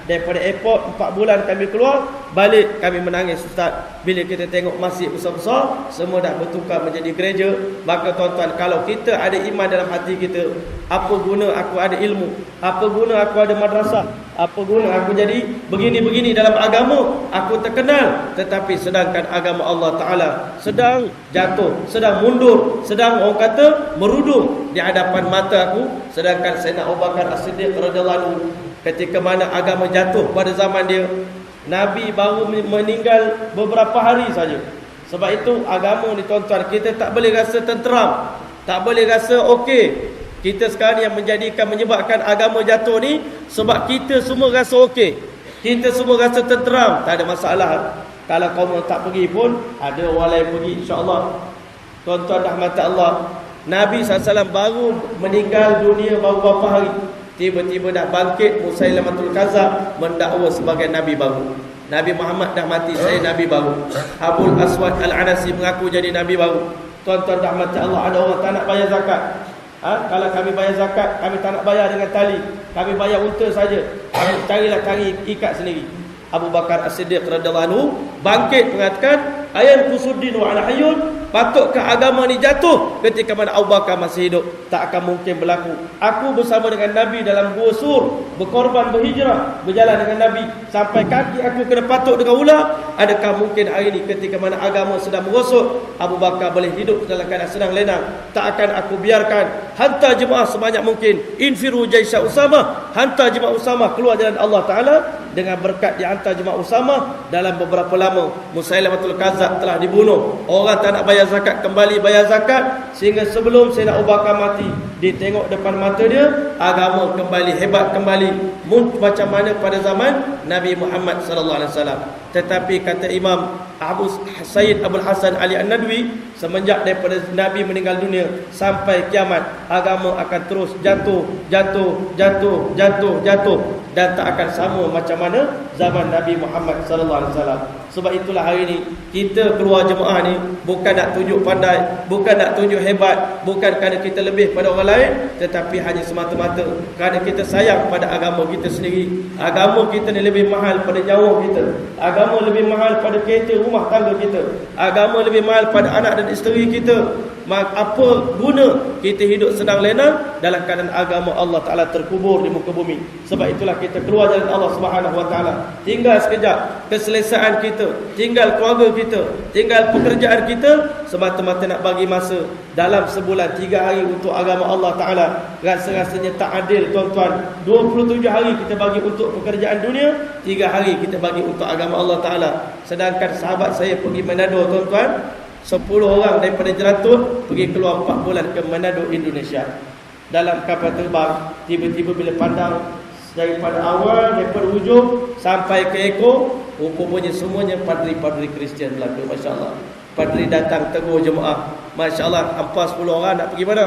Daripada airport 4 bulan kami keluar, balik kami menangis ustaz. Bila kita tengok masjid besar-besar semua dah bertukar menjadi gereja. Maka tuan-tuan, kalau kita ada iman dalam hati kita, apa guna aku ada ilmu? Apa guna aku ada madrasah? Apa guna aku jadi begini-begini dalam agama? Aku terkenal, tetapi sedangkan agama Allah Ta'ala sedang jatuh, sedang mundur, sedang orang kata merudum di hadapan mata aku. Sedangkan Sayyidina Abu Bakar As-Siddiq radhiyallahu anhu, ketika mana agama jatuh pada zaman dia, Nabi baru meninggal beberapa hari saja. Sebab itu agama ni tuan-tuan, kita tak boleh rasa tenteram, tak boleh rasa okey. Kita sekarang yang menyebabkan agama jatuh ni sebab kita semua rasa okey, kita semua rasa tenteram, tak ada masalah. Kalau kamu tak pergi pun ada orang lain pergi, insya-Allah. Tuan-tuan rahmat Allah, Nabi SAW baru meninggal dunia baru beberapa hari, tiba-tiba dah bangkit Musailamatul Kadzab mendakwa sebagai Nabi baru. Nabi Muhammad dah mati, saya Nabi baru. Abul Aswad Al-Anasi mengaku jadi Nabi baru. Tuan-tuan rahmat Allah, ada orang tak nak bayar zakat. Kalau kami bayar zakat, kami tak nak bayar dengan tali, kami bayar unta saja. Kami carilah tali ikat sendiri. Abu Bakar As-Siddiq radhiyallahu anhu bangkit mengatakan, ayan kusuddin wa ana hayyun, patutkah agama ni jatuh ketika mana Abu Bakar masih hidup? Tak akan mungkin berlaku. Aku bersama dengan Nabi dalam gua Sur, berkorban, berhijrah, berjalan dengan Nabi sampai kaki aku kena patuk dengan ular. Adakah mungkin hari ini ketika mana agama sedang merosot, Abu Bakar boleh hidup dalam keadaan senang lenang? Tak akan aku biarkan. Hantar jemaah sebanyak mungkin. Infiru jaisha Usamah, hantar jemaah Usamah keluar jalan Allah Ta'ala. Dengan berkat dihantar jemaah Usamah, dalam beberapa lama Musailamatul Kadzab telah dibunuh. Orang tak nak bayar zakat kembali bayar zakat, sehingga sebelum Sayyidina Abu Bakar mati, ditengok depan mata dia, agama kembali hebat kembali, macam mana pada zaman Nabi Muhammad sallallahu alaihi wasallam. Tetapi kata Imam Abu Sayyid Abdul Hasan Ali An-Nadwi, semenjak daripada Nabi meninggal dunia sampai kiamat, agama akan terus jatuh dan tak akan sama macam mana zaman Nabi Muhammad sallallahu alaihi wasallam. Sebab itulah hari ini kita keluar jemaah ni bukan nak tunjuk pandai, bukan nak tunjuk hebat, bukan kerana kita lebih pada orang lain, tetapi hanya semata-mata kerana kita sayang pada agama kita sendiri. Agama kita ni lebih mahal pada nyawa kita. Agama lebih mahal pada kereta rumah tangga kita. Agama lebih mahal pada anak dan isteri kita. Apa guna kita hidup senang lenang dalam keadaan agama Allah Ta'ala terkubur di muka bumi? Sebab itulah kita keluar jalan Allah Subhanahu Wa Ta'ala. Tinggal sekejap keselesaan kita, tinggal keluarga kita, tinggal pekerjaan kita, semata-mata nak bagi masa dalam sebulan 3 hari untuk agama Allah Ta'ala. Rasa-rasanya tak adil tuan-tuan. 27 hari kita bagi untuk pekerjaan dunia, 3 hari kita bagi untuk agama Allah Ta'ala. Sedangkan sahabat saya pergi Manado tuan-tuan, 10 orang daripada Jeratut pergi keluar 4 bulan ke Manado, Indonesia. Dalam kapal terbang, tiba-tiba bila pandang daripada awal, daripada ujung sampai ke ekor, rupanya semuanya padri-padri Kristian belaka. Masya Allah. Padri datang tegur jemaah, Masya Allah, hampa 10 orang nak pergi mana?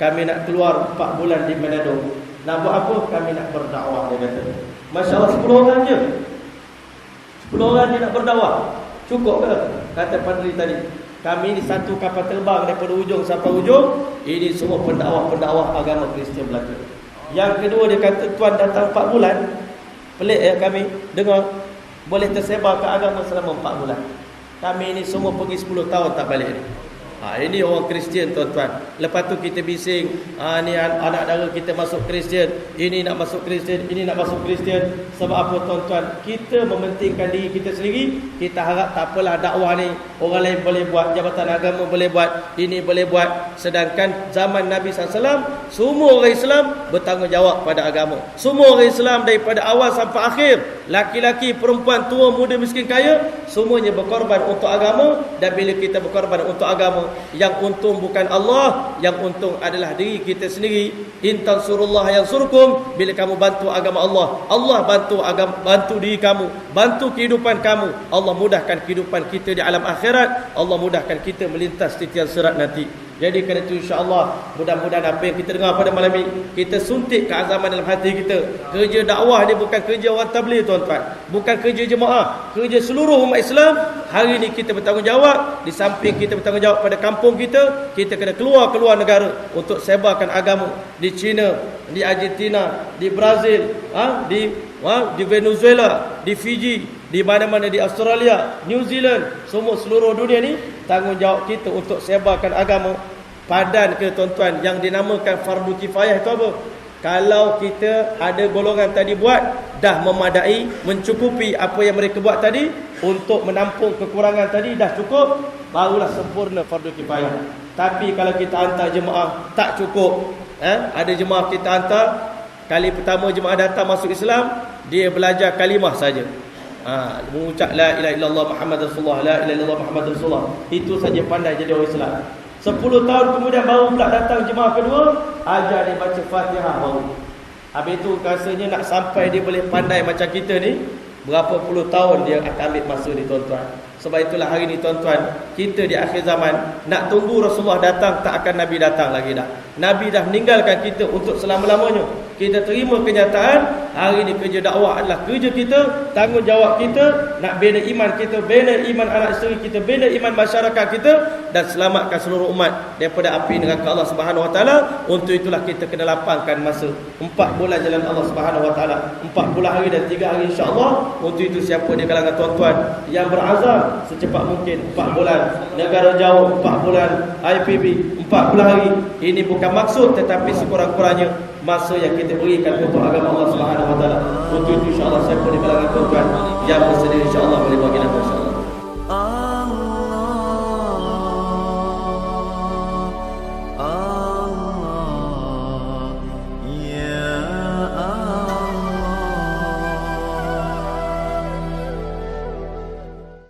Kami nak keluar 4 bulan di Manado. Nak buat apa? Kami nak berdakwah, dia kata. Masya Allah, 10 orang je. 10 orang je nak berdakwah. Cukup ke? Kata padri tadi. Kami ni satu kapal terbang daripada ujung sampai ujung, ini semua pendakwah agama Kristian belaka. Yang kedua dia kata, tuan datang 4 bulan, pelik ya kami dengar, boleh tersebar ke agama selama 4 bulan. Kami ni semua pergi 10 tahun tak balik ni. Ini orang Kristian tuan-tuan. Lepas tu kita bising, ni anak dara kita masuk Kristian, ini nak masuk Kristian, ini nak masuk Kristian. Sebab apa tuan-tuan? Kita mementingkan diri kita sendiri. Kita harap tak apalah dakwah ni orang lain boleh buat, jabatan agama boleh buat, ini boleh buat. Sedangkan zaman Nabi SAW, semua orang Islam bertanggungjawab pada agama. Semua orang Islam daripada awal sampai akhir, laki-laki, perempuan, tua, muda, miskin, kaya, semuanya berkorban untuk agama. Dan bila kita berkorban untuk agama, yang untung bukan Allah, yang untung adalah diri kita sendiri. In tansurullah yansurkum, bila kamu bantu agama Allah, Allah bantu agama, bantu diri kamu, bantu kehidupan kamu. Allah mudahkan kehidupan kita di alam akhirat, Allah mudahkan kita melintas titian sirat nanti. Jadi kerana itu insya-Allah, mudah-mudahan apa yang kita dengar pada malam ini kita suntik keazaman dalam hati kita. Kerja dakwah ni bukan kerja orang tabligh tuan-tuan, bukan kerja jemaah, kerja seluruh umat Islam. Hari ini kita bertanggungjawab. Di samping kita bertanggungjawab pada kampung kita, kita kena keluar negara untuk sebarkan agama. Di China, di Argentina, di Brazil, di Venezuela, di Fiji, di mana-mana, di Australia, New Zealand, semua seluruh dunia ni tanggungjawab kita untuk sebarkan agama. Padan ke tuan-tuan, yang dinamakan fardu kifayah itu apa? Kalau kita ada golongan tadi buat, dah memadai, mencukupi apa yang mereka buat tadi untuk menampung kekurangan tadi, dah cukup, barulah sempurna fardu kifayah. Tapi kalau kita hantar jemaah tak cukup, ada jemaah kita hantar, kali pertama jemaah datang masuk Islam, dia belajar kalimah saja, mengucap la ilaha illallah Muhammad Rasulullah, la ilaha illallah Muhammad Rasulullah, itu saja pandai jadi orang Islam. 10 tahun kemudian baru pula datang jemaah kedua, ajar dia baca Fatihah baru. Habis itu rasanya nak sampai dia boleh pandai macam kita ni, berapa puluh tahun dia akan ambil masa ni tuan-tuan. Sebab itulah hari ni tuan-tuan, kita di akhir zaman nak tunggu Rasulullah datang, tak akan Nabi datang lagi dah. Nabi dah meninggalkan kita untuk selama-lamanya. kita terima kenyataan hari ini kerja dakwah adalah kerja kita, tanggungjawab kita nak bina iman kita, bina iman anak isteri kita, bina iman masyarakat kita dan selamatkan seluruh umat daripada api neraka Allah Subhanahu Wa Taala. Untuk itulah kita kena lapangkan masa 4 bulan jalan Allah Subhanahu Wa Taala, 40 hari dan 3 hari insya-Allah. Untuk itu siapa di kalangan tuan-tuan yang berazam secepat mungkin 4 bulan, negara jauh 4 bulan, IPB 40 hari, ini bukan maksud tetapi sekurang-kurangnya masa yang kita berikan untuk agama Allah Subhanahu Wa Taala. Untuk itu insya-Allah siapa di kalangan tuan-tuan yang bersedia insya-Allah boleh bagi nama insya-Allah.